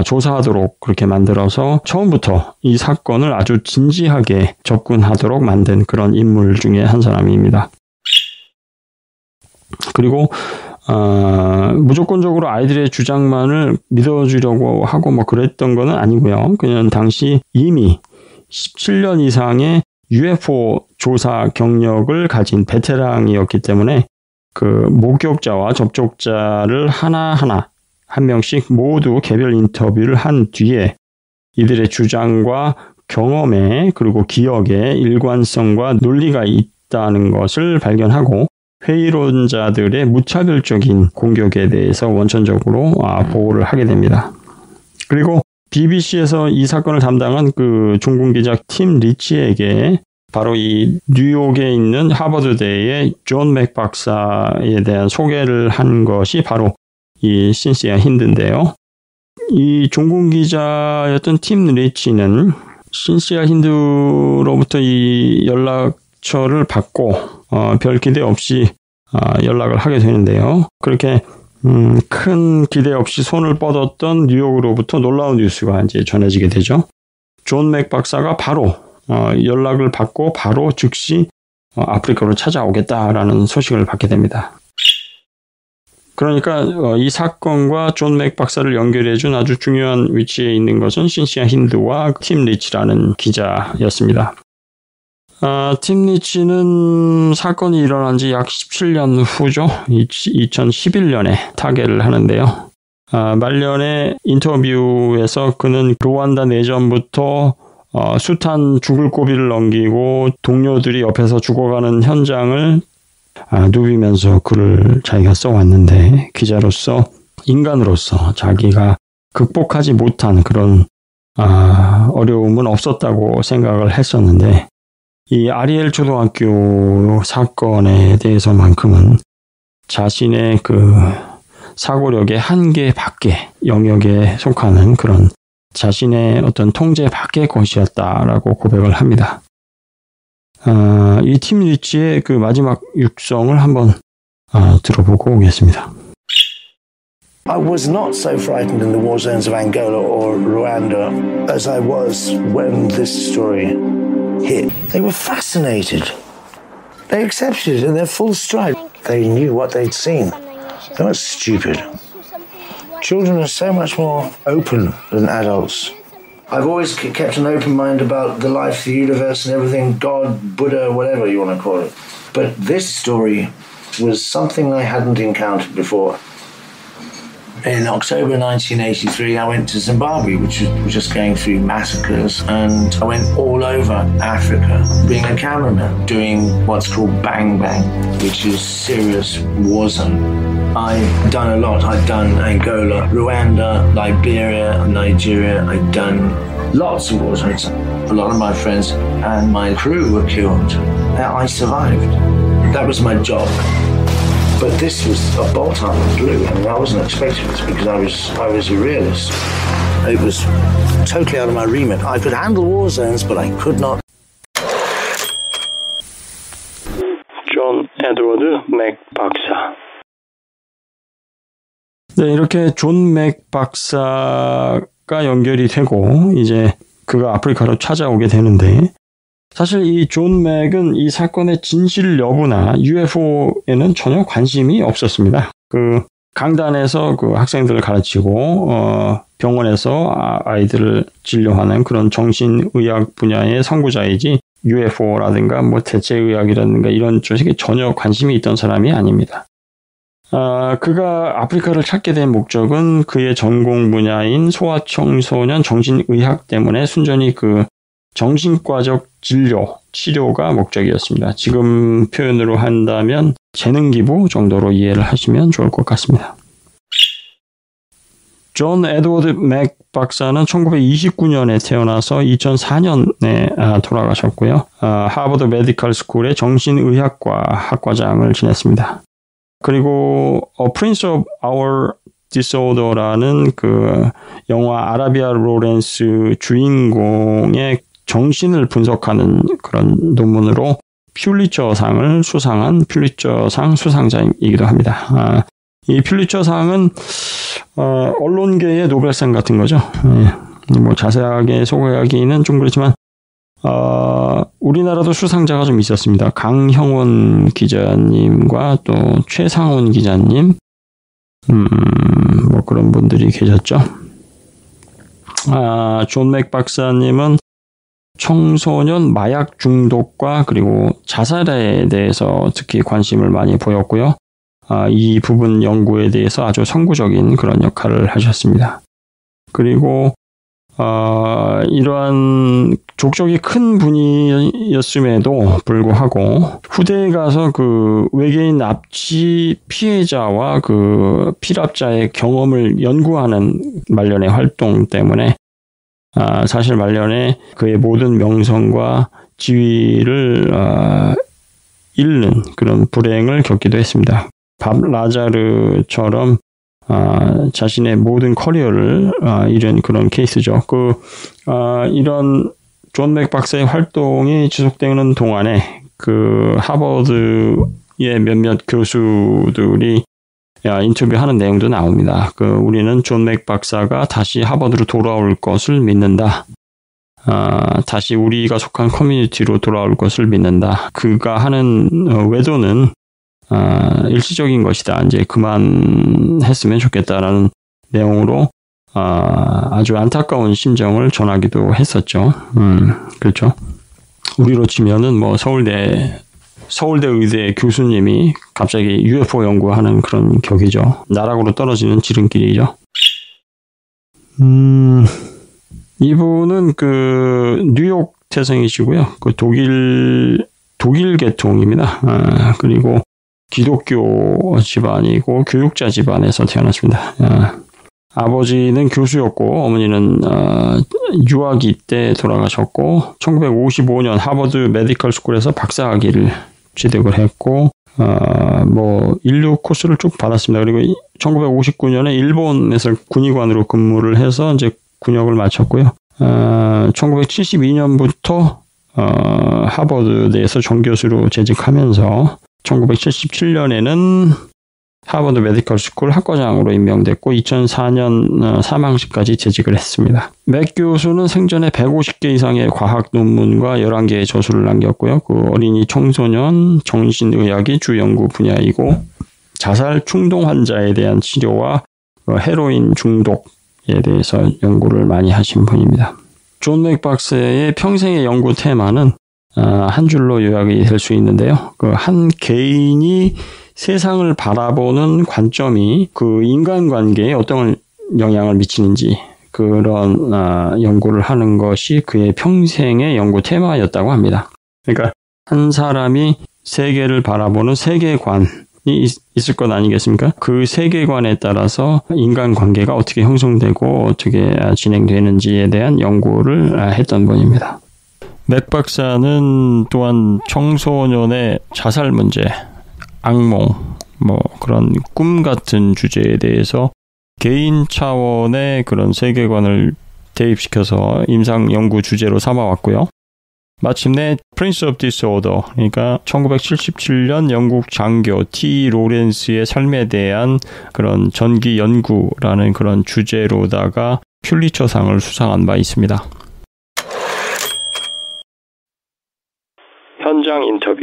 조사하도록 그렇게 만들어서 처음부터 이 사건을 아주 진지하게 접근하도록 만든 그런 인물 중에 한 사람입니다. 그리고 무조건적으로 아이들의 주장만을 믿어주려고 하고 뭐 그랬던 거는 아니고요. 그냥 당시 이미 17년 이상의 UFO 조사 경력을 가진 베테랑이었기 때문에 그 목격자와 접촉자를 하나하나 한 명씩 모두 개별 인터뷰를 한 뒤에 이들의 주장과 경험에 그리고 기억에 일관성과 논리가 있다는 것을 발견하고 회의론자들의 무차별적인 공격에 대해서 원천적으로 보호를 하게 됩니다. 그리고 BBC에서 이 사건을 담당한 그 종군 기자 팀 리치에게 바로 이 뉴욕에 있는 하버드대의 존 맥 박사에 대한 소개를 한 것이 바로 이 신시아 힌드인데요. 이 종군 기자였던 팀 리치는 신시아 힌드로부터 이 연락처를 받고 별 기대 없이 연락을 하게 되는데요. 그렇게 큰 기대 없이 손을 뻗었던 뉴욕으로부터 놀라운 뉴스가 이제 전해지게 되죠. 존 맥 박사가 바로 연락을 받고 바로 즉시 아프리카로 찾아오겠다라는 소식을 받게 됩니다. 그러니까 이 사건과 존 맥 박사를 연결해준 아주 중요한 위치에 있는 것은 신시아 힌드와 팀 리치라는 기자였습니다. 팀 리치는 사건이 일어난 지 약 17년 후죠. 2011년에 타계를 하는데요. 말년에 인터뷰에서 그는 루안다 내전부터 숱한 죽을 고비를 넘기고 동료들이 옆에서 죽어가는 현장을 누비면서 글을 자기가 써왔는데 기자로서 인간으로서 자기가 극복하지 못한 그런 어려움은 없었다고 생각을 했었는데 이 아리엘 초등학교 사건에 대해서만큼은 자신의 그 사고력의 한계 밖의 영역에 속하는 그런 자신의 어떤 통제 밖의 것이었다라고 고백을 합니다. 이 팀 리치의 그 마지막 육성을 한번 들어보고 오겠습니다. I was not so frightened in the war zones of Angola or Rwanda as I was when this story hit. They were fascinated. They accepted it in their full stride. They knew what they'd seen. They weren't stupid. Children are so much more open than adults. I've always kept an open mind about the life, the universe and everything, God, Buddha, whatever you want to call it. But this story was something I hadn't encountered before. In October 1983, I went to Zimbabwe, which was just going through massacres, and I went all over Africa, being a cameraman, doing what's called Bang Bang, which is serious war zone. I've done a lot. I've done Angola, Rwanda, Liberia, Nigeria. I've done lots of war zones. A lot of my friends and my crew were killed. I survived. That was my job. But this was a bolt out of the blue. I mean, I wasn't expecting this because I was a realist. It was totally out of my remit. I could handle war zones, but I could not. 존 에드워드 맥 박사. 네, 이렇게 존 맥 박사가 연결이 되고 이제 그가 아프리카로 찾아오게 되는데 사실 이 존 맥은 이 사건의 진실 여부나 UFO에는 전혀 관심이 없었습니다. 그 강단에서 그 학생들을 가르치고 병원에서 아이들을 진료하는 그런 정신의학 분야의 선구자이지 UFO라든가 뭐 대체의학이라든가 이런 쪽에 전혀 관심이 있던 사람이 아닙니다. 그가 아프리카를 찾게 된 목적은 그의 전공 분야인 소아청소년 정신의학 때문에 순전히 그 정신과적 진료, 치료가 목적이었습니다. 지금 표현으로 한다면 재능기부 정도로 이해를 하시면 좋을 것 같습니다. 존 에드워드 맥 박사는 1929년에 태어나서 2004년에 돌아가셨고요. 하버드 메디컬 스쿨의 정신의학과 학과장을 지냈습니다. 그리고 Prince of Our Disorder라는 그 영화 아라비아 로렌스 주인공의 정신을 분석하는 그런 논문으로 퓰리처상을 수상한 퓰리처상 수상자이기도 합니다. 이 퓰리처상은 언론계의 노벨상 같은 거죠. 뭐 자세하게 소개하기는 좀 그렇지만 우리나라도 수상자가 좀 있었습니다. 강형원 기자님과 또 최상훈 기자님, 뭐 그런 분들이 계셨죠. 존 맥 박사님은 청소년 마약 중독과 그리고 자살에 대해서 특히 관심을 많이 보였고요. 이 부분 연구에 대해서 아주 선구적인 그런 역할을 하셨습니다. 그리고 이러한 족적이 큰 분이었음에도 불구하고 후대에 가서 그 외계인 납치 피해자와 그 피랍자의 경험을 연구하는 말년의 활동 때문에 사실 말년에 그의 모든 명성과 지위를 잃는 그런 불행을 겪기도 했습니다. 밥 라자르처럼 자신의 모든 커리어를 잃은 그런 케이스죠. 이런 존 맥 박사의 활동이 지속되는 동안에 그 하버드의 몇몇 교수들이 인터뷰하는 내용도 나옵니다. 우리는 존 맥 박사가 다시 하버드로 돌아올 것을 믿는다. 다시 우리가 속한 커뮤니티로 돌아올 것을 믿는다. 그가 하는 외도는 일시적인 것이다. 이제 그만했으면 좋겠다라는 내용으로 아주 안타까운 심정을 전하기도 했었죠. 그렇죠. 우리로 치면은 뭐 서울대 의대 교수님이 갑자기 UFO 연구하는 그런 격이죠. 나락으로 떨어지는 지름길이죠. 이분은 그 뉴욕 태생이시고요. 그 독일 계통입니다. 그리고 기독교 집안이고 교육자 집안에서 태어났습니다. 아버지는 교수였고 어머니는 유아기 때 돌아가셨고 1955년 하버드 메디컬 스쿨에서 박사학위를 취득을 했고 뭐 인류 코스를 쭉 받았습니다. 그리고 1959년에 일본에서 군의관으로 근무를 해서 이제 군역을 마쳤고요. 1972년부터 하버드대에서 정교수로 재직하면서 1977년에는 하버드 메디컬 스쿨 학과장으로 임명됐고 2004년 사망시까지 재직을 했습니다. 맥 교수는 생전에 150개 이상의 과학 논문과 11개의 저술을 남겼고요. 그 어린이 청소년 정신의학이 주 연구 분야이고 자살 충동 환자에 대한 치료와 헤로인 중독에 대해서 연구를 많이 하신 분입니다. 존 맥 박사의 평생의 연구 테마는 한 줄로 요약이 될 수 있는데요. 그 한 개인이 세상을 바라보는 관점이 그 인간관계에 어떤 영향을 미치는지 그런 연구를 하는 것이 그의 평생의 연구 테마였다고 합니다. 그러니까 한 사람이 세계를 바라보는 세계관이 있을 것 아니겠습니까? 그 세계관에 따라서 인간관계가 어떻게 형성되고 어떻게 진행되는지에 대한 연구를 했던 분입니다. 맥 박사는 또한 청소년의 자살 문제, 악몽, 그런 꿈 같은 주제에 대해서 개인 차원의 그런 세계관을 대입시켜서 임상 연구 주제로 삼아왔고요. 마침내 Prince of Disorder, 그러니까 1977년 영국 장교 T. 로렌스의 삶에 대한 그런 전기 연구라는 그런 주제로다가 퓰리처상을 수상한 바 있습니다. 현장 인터뷰.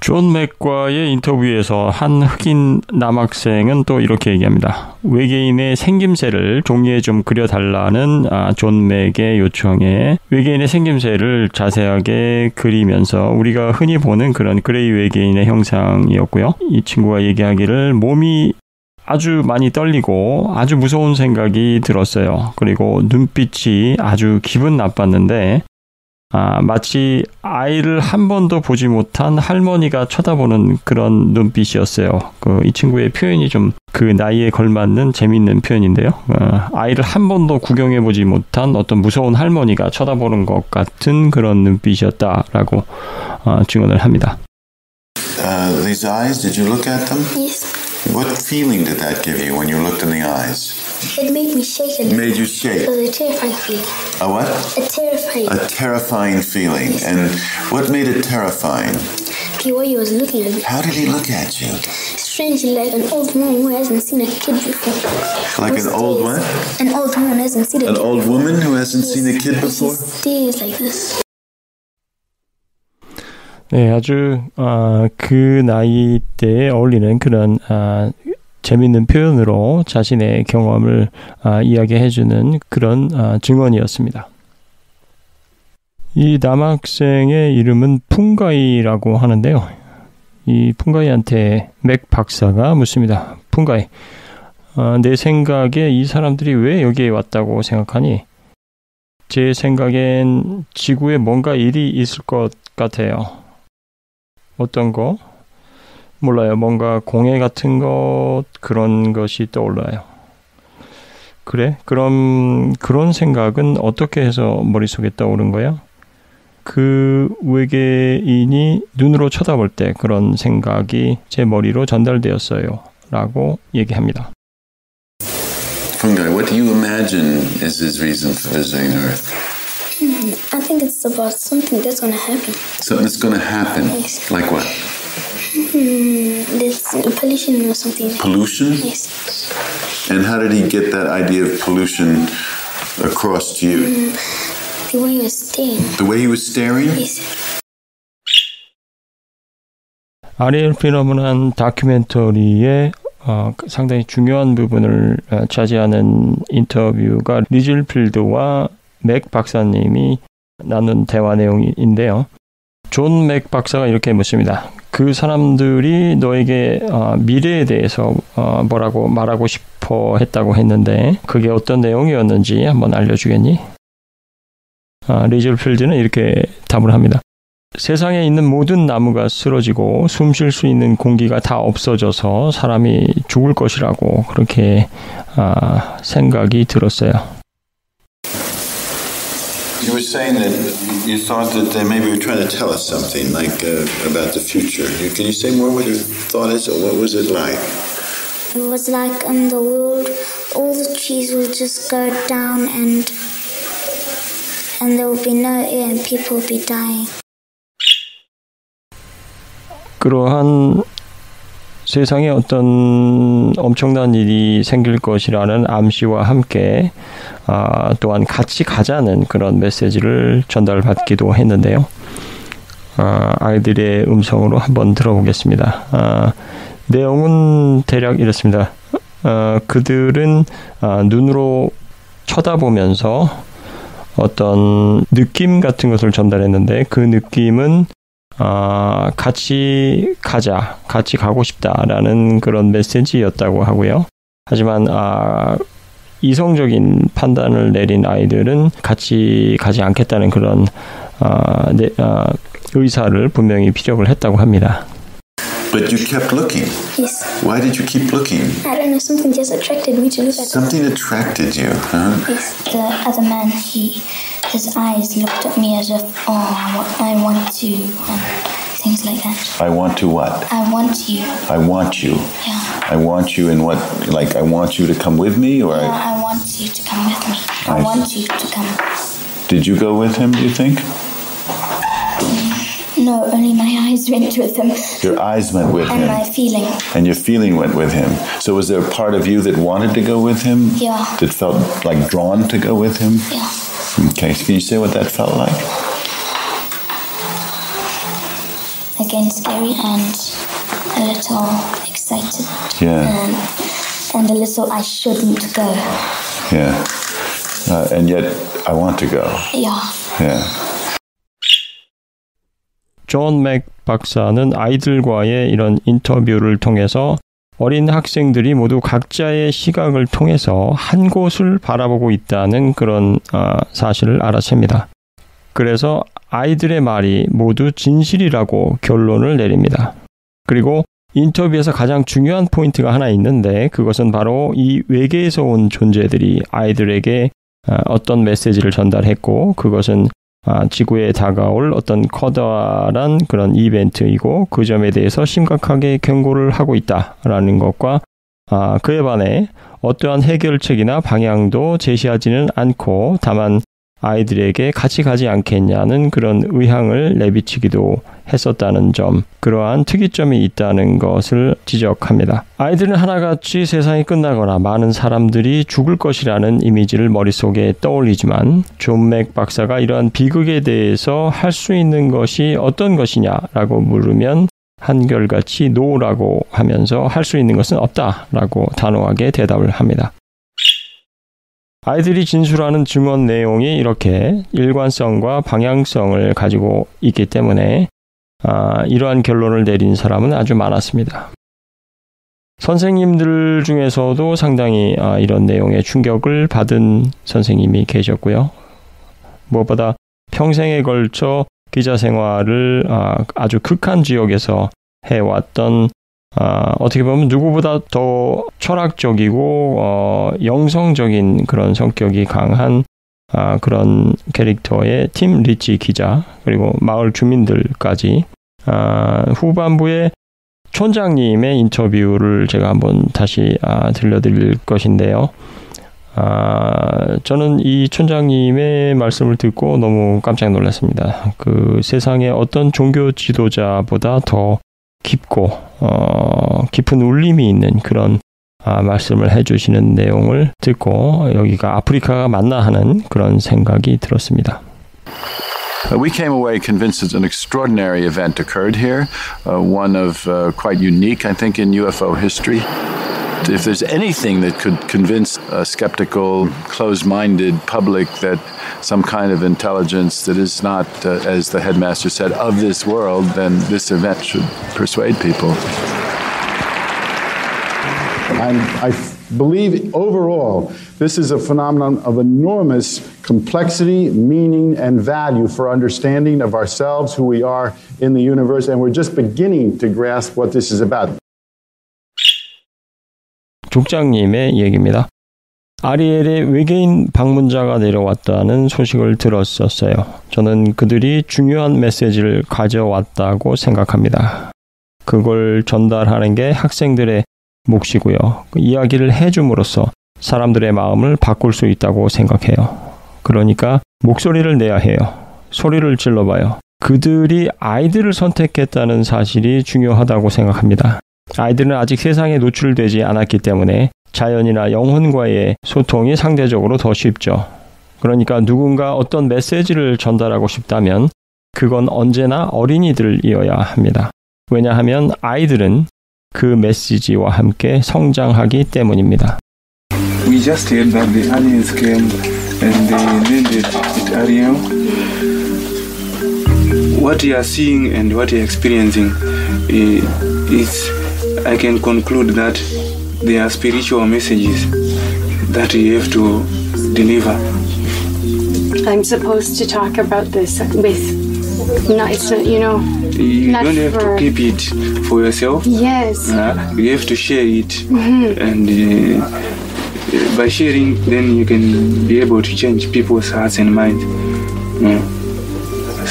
존 맥과의 인터뷰에서 한 흑인 남학생은 또 이렇게 얘기합니다. 외계인의 생김새를 종이에 좀 그려달라는 존 맥의 요청에 외계인의 생김새를 자세하게 그리면서 우리가 흔히 보는 그런 그레이 외계인의 형상이었고요. 이 친구가 얘기하기를 몸이 아주 많이 떨리고 아주 무서운 생각이 들었어요. 그리고 눈빛이 아주 기분 나빴는데 마치 아이를 한 번도 보지 못한 할머니가 쳐다보는 그런 눈빛이었어요. 이 친구의 표현이 좀 그 나이에 걸맞는 재미있는 표현인데요. 아이를 한 번도 구경해보지 못한 어떤 무서운 할머니가 쳐다보는 것 같은 그런 눈빛이었다라고 증언을 합니다. These eyes, did you look at them? Yes. What feeling did that give you when you looked in the eyes? It made me shake a little. Made you shake? It was a terrifying feeling. A what? A terrifying feeling. And what made it terrifying? The way he was looking at me. How did he look at you? Strangely, like an old woman who hasn't seen a kid before. Like an old what? An old woman who hasn't seen a kid. An old woman who hasn't seen a kid before? He stares like this. 네, 아주 그 나이 때에 어울리는 그런 재미있는 표현으로 자신의 경험을 이야기해주는 그런 증언이었습니다. 이 남학생의 이름은 푼가이라고 하는데요. 이 푼가이한테 맥 박사가 묻습니다. 푼가이, 내 생각에 이 사람들이 왜 여기에 왔다고 생각하니? 제 생각엔 지구에 뭔가 일이 있을 것 같아요. 어떤 거? 몰라요. 뭔가 공해 같은 것, 그런 것이 떠올라요. 그래? 그럼 그런 생각은 어떻게 해서 머릿속에 떠오른 거야? 그 외계인이 눈으로 쳐다볼 때 그런 생각이 제 머리로 전달되었어요. 라고 얘기합니다. Fungi, what do you imagine is his reason for visiting Earth? I think it's about something that's going to happen. Something that's going to happen? Yes. Like what? There's pollution or something. Pollution? Yes. And how did he get that idea of pollution across to you? The way he was staring. The way he was staring? Yes. 아리엘 피너문한 다큐멘터리의 상당히 중요한 부분을 차지하는 인터뷰가 리즐 필드와 맥 박사님이 나눈 대화 내용인데요. 존 맥 박사가 이렇게 묻습니다. 그 사람들이 너에게 미래에 대해서 뭐라고 말하고 싶어 했다고 했는데 그게 어떤 내용이었는지 한번 알려주겠니? 리즐 필드는 이렇게 답을 합니다. 세상에 있는 모든 나무가 쓰러지고 숨 쉴 수 있는 공기가 다 없어져서 사람이 죽을 것이라고 그렇게 생각이 들었어요. You were saying that you thought that they maybe were trying to tell us something, like about the future. Can you say more what your thought is, or what was it like? It was like in the world, all the trees will just go down and there will be no air and people will be dying. 그러한 세상에 어떤 엄청난 일이 생길 것이라는 암시와 함께 또한 같이 가자는 그런 메시지를 전달받기도 했는데요. 아이들의 음성으로 한번 들어보겠습니다. 내용은 대략 이렇습니다. 그들은 눈으로 쳐다보면서 어떤 느낌 같은 것을 전달했는데 그 느낌은 같이 가자, 같이 가고 싶다라는 그런 메시지였다고 하고요. 하지만 이성적인 판단을 내린 아이들은 같이 가지 않겠다는 그런 의사를 분명히 피력을 했다고 합니다. But you kept looking. Yes. Why did you keep looking? I don't know, something just attracted me to look at Something attracted you, huh? Yes, the other man, his eyes looked at me as if, I want to, and things like that. I want to what? I want you. I want you. Yeah. I want you in what? Like I want you to come with me, or Yeah, I want you to come with me. I want you to come. Did you go with him, do you think? No, only my eyes went with him. Your eyes went with and him. And my feeling. And your feeling went with him. So was there a part of you that wanted to go with him? Yeah. That felt like drawn to go with him? Yeah. Okay, so can you say what that felt like? Again, scary and a little excited. Yeah. And a little I shouldn't go. Yeah. And yet I want to go. Yeah. Yeah. 존 맥 박사는 아이들과의 이런 인터뷰를 통해서 어린 학생들이 모두 각자의 시각을 통해서 한 곳을 바라보고 있다는 그런 사실을 알아챕니다. 그래서 아이들의 말이 모두 진실이라고 결론을 내립니다. 그리고 인터뷰에서 가장 중요한 포인트가 하나 있는데 그것은 바로 이 외계에서 온 존재들이 아이들에게 어떤 메시지를 전달했고 그것은 지구에 다가올 어떤 커다란 그런 이벤트이고 그 점에 대해서 심각하게 경고를 하고 있다라는 것과 그에 반해 어떠한 해결책이나 방향도 제시하지는 않고 다만 아이들에게 같이 가지 않겠냐는 그런 의향을 내비치기도 했었다는 점, 그러한 특이점이 있다는 것을 지적합니다. 아이들은 하나같이 세상이 끝나거나 많은 사람들이 죽을 것이라는 이미지를 머릿속에 떠올리지만 존 맥 박사가 이러한 비극에 대해서 할 수 있는 것이 어떤 것이냐라고 물으면 한결같이 노라고 하면서 할 수 있는 것은 없다라고 단호하게 대답을 합니다. 아이들이 진술하는 증언 내용이 이렇게 일관성과 방향성을 가지고 있기 때문에 이러한 결론을 내린 사람은 아주 많았습니다. 선생님들 중에서도 상당히 이런 내용에 충격을 받은 선생님이 계셨고요. 무엇보다 평생에 걸쳐 기자 생활을 아주 극한 지역에서 해왔던 어떻게 보면 누구보다 더 철학적이고 영성적인 그런 성격이 강한 그런 캐릭터의 팀 리치 기자 그리고 마을 주민들까지 후반부에 촌장님의 인터뷰를 제가 한번 다시 들려드릴 것인데요. 저는 이 촌장님의 말씀을 듣고 너무 깜짝 놀랐습니다. 그 세상에 어떤 종교 지도자보다 더 깊고 깊은 울림이 있는 그런 말씀을 해주시는 내용을 듣고 여기가 아프리카가 맞나 하는 그런 생각이 들었습니다. We came away convinced that an extraordinary event occurred here, one of quite unique, I think, in UFO history. If there's anything that could convince a skeptical, closed-minded public that some kind of intelligence that is not, as the headmaster said, of this world, then this event should persuade people. I believe overall this is a phenomenon of enormous complexity, meaning, and value for understanding of ourselves, who we are in the universe, and we're just beginning to grasp what this is about. 족장님의 얘기입니다. 아리엘의 외계인 방문자가 내려왔다는 소식을 들었었어요. 저는 그들이 중요한 메시지를 가져왔다고 생각합니다. 그걸 전달하는 게 학생들의 몫이고요. 그 이야기를 해줌으로써 사람들의 마음을 바꿀 수 있다고 생각해요. 그러니까 목소리를 내야 해요. 소리를 질러봐요. 그들이 아이들을 선택했다는 사실이 중요하다고 생각합니다. 아이들은 아직 세상에 노출되지 않았기 때문에 자연이나 영혼과의 소통이 상대적으로 더 쉽죠. 그러니까 누군가 어떤 메시지를 전달하고 싶다면 그건 언제나 어린이들이어야 합니다. 왜냐하면 아이들은 그 메시지와 함께 성장하기 때문입니다. We just heard that the aliens came and they named it Ariel. What you are seeing and what you are experiencing is, I can conclude that there are spiritual messages that you have to deliver. I'm supposed to talk about this with, no, it's not, you know. You don't have to keep it for yourself. Yes. You have to share it, and by sharing, then you can be able to change people's hearts and minds.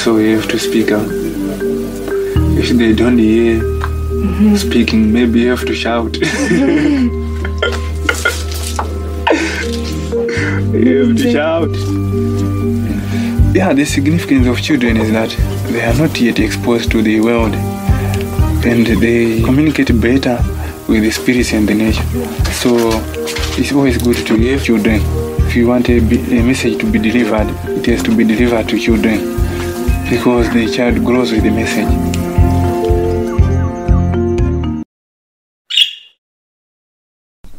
So you have to speak out. If they don't hear speaking, maybe you have to shout. You have to shout. Yeah, the significance of children is that they are not yet exposed to the world, and they communicate better with the spirits and the nature. So it's always good to give children. If you want a message to be delivered, it has to be delivered to children, because the child grows with the message.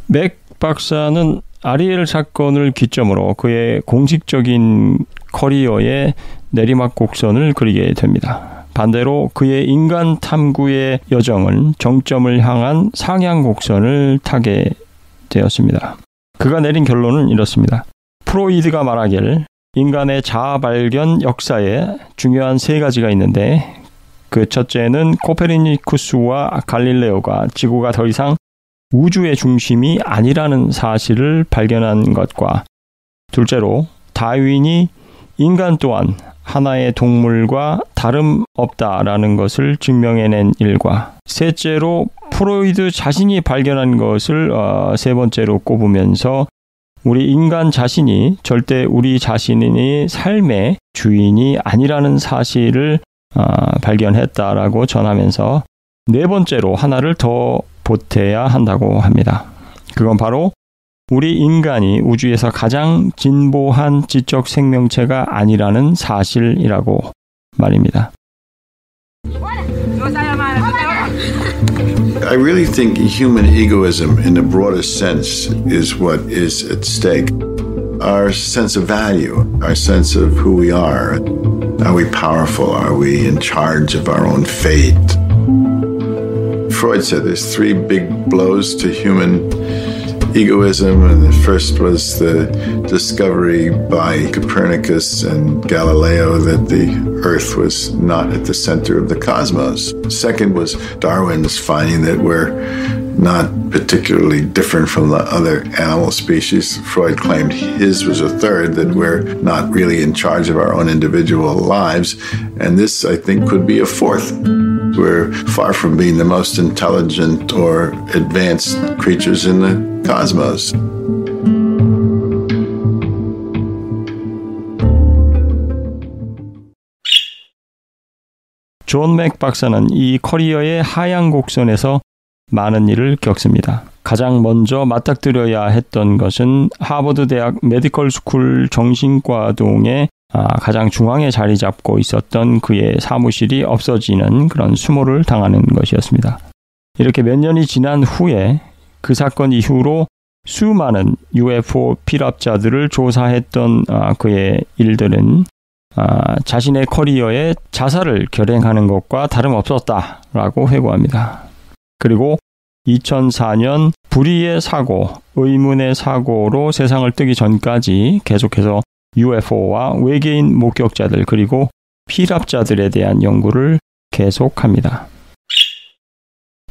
맥 박사는 아리엘 사건을 기점으로 그의 공식적인 커리어의 내리막 곡선을 그리게 됩니다. 반대로 그의 인간 탐구의 여정은 정점을 향한 상향 곡선을 타게 되었습니다. 그가 내린 결론은 이렇습니다. 프로이드가 말하길 인간의 자아 발견 역사에 중요한 세 가지가 있는데, 그 첫째는 코페르니쿠스와 갈릴레오가 지구가 더 이상 우주의 중심이 아니라는 사실을 발견한 것과, 둘째로 다윈이 인간 또한 하나의 동물과 다름없다라는 것을 증명해낸 일과, 셋째로 프로이드 자신이 발견한 것을 세 번째로 꼽으면서 우리 인간 자신이 절대 우리 자신의 삶의 주인이 아니라는 사실을 발견했다라고 전하면서 네 번째로 하나를 더 보태야 한다고 합니다. 그건 바로 우리 인간이 우주에서 가장 진보한 지적 생명체가 아니라는 사실이라고 말입니다. I really think human egoism in the broadest sense is what is at stake. Our sense of value, our sense of who we are. Are we powerful? Are we in charge of our own fate? Freud said there's three big blows to human egoism, and the first was the discovery by Copernicus and Galileo that the Earth was not at the center of the cosmos. Second was Darwin's finding that we're not particularly different from the other animal species. Freud claimed his was a third, that we're not really in charge of our own individual lives. And this, I think, could be a fourth. We're far from being the most intelligent or advanced creatures in the cosmos. 존 맥 박사는 이 커리어의 하향 곡선에서 많은 일을 겪습니다. 가장 먼저 맞닥뜨려야 했던 것은 하버드 대학 메디컬 스쿨 정신과동의 가장 중앙에 자리 잡고 있었던 그의 사무실이 없어지는 그런 수모를 당하는 것이었습니다. 이렇게 몇 년이 지난 후에 그 사건 이후로 수많은 UFO 피랍자들을 조사했던 그의 일들은 자신의 커리어에 자살을 결행하는 것과 다름없었다라고 회고합니다. 그리고 2004년 불의의 사고, 의문의 사고로 세상을 뜨기 전까지 계속해서 UFO와 외계인 목격자들 그리고 피랍자들에 대한 연구를 계속합니다.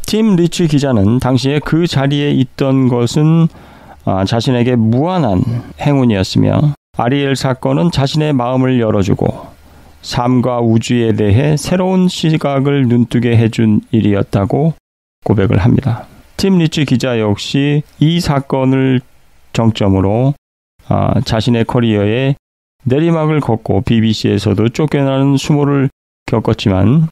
팀 리치 기자는 당시에 그 자리에 있던 것은 자신에게 무한한 행운이었으며 아리엘 사건은 자신의 마음을 열어주고 삶과 우주에 대해 새로운 시각을 눈뜨게 해준 일이었다고 고백을 합니다. 팀 리치 기자 역시 이 사건을 정점으로 자신의 커리어에 내리막을 걷고 BBC에서도 쫓겨나는 수모를 겪었지만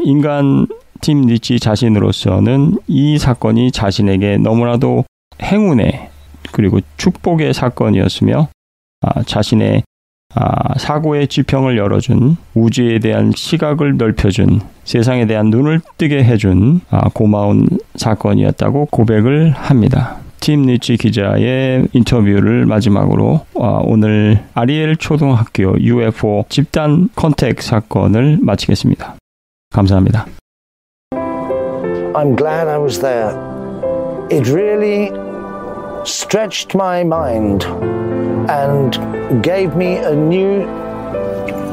인간 팀 리치 자신으로서는 이 사건이 자신에게 너무나도 행운의 그리고 축복의 사건이었으며 자신의 사고의 지평을 열어준, 우주에 대한 시각을 넓혀준, 세상에 대한 눈을 뜨게 해준 고마운 사건이었다고 고백을 합니다. 팀 리치 기자의 인터뷰를 마지막으로 오늘 아리엘 초등학교 UFO 집단 컨택 사건을 마치겠습니다. 감사합니다. I'm glad I was there. It really stretched my mind and gave me a new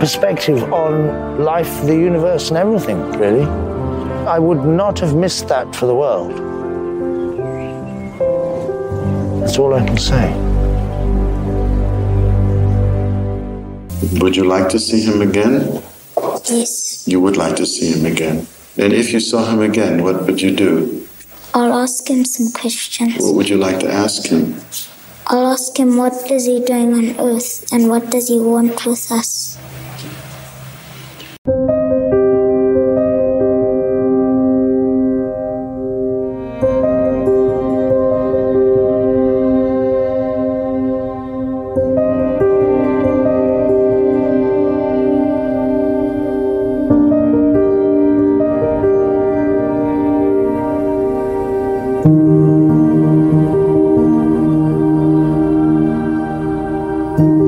perspective on life, the universe, and everything, really. I would not have missed that for the world. That's all I can say. Would you like to see him again? Yes. You would like to see him again. And if you saw him again, what would you do? I'll ask him some questions. What would you like to ask him? I'll ask him what is he doing on Earth and what does he want with us. Thank you.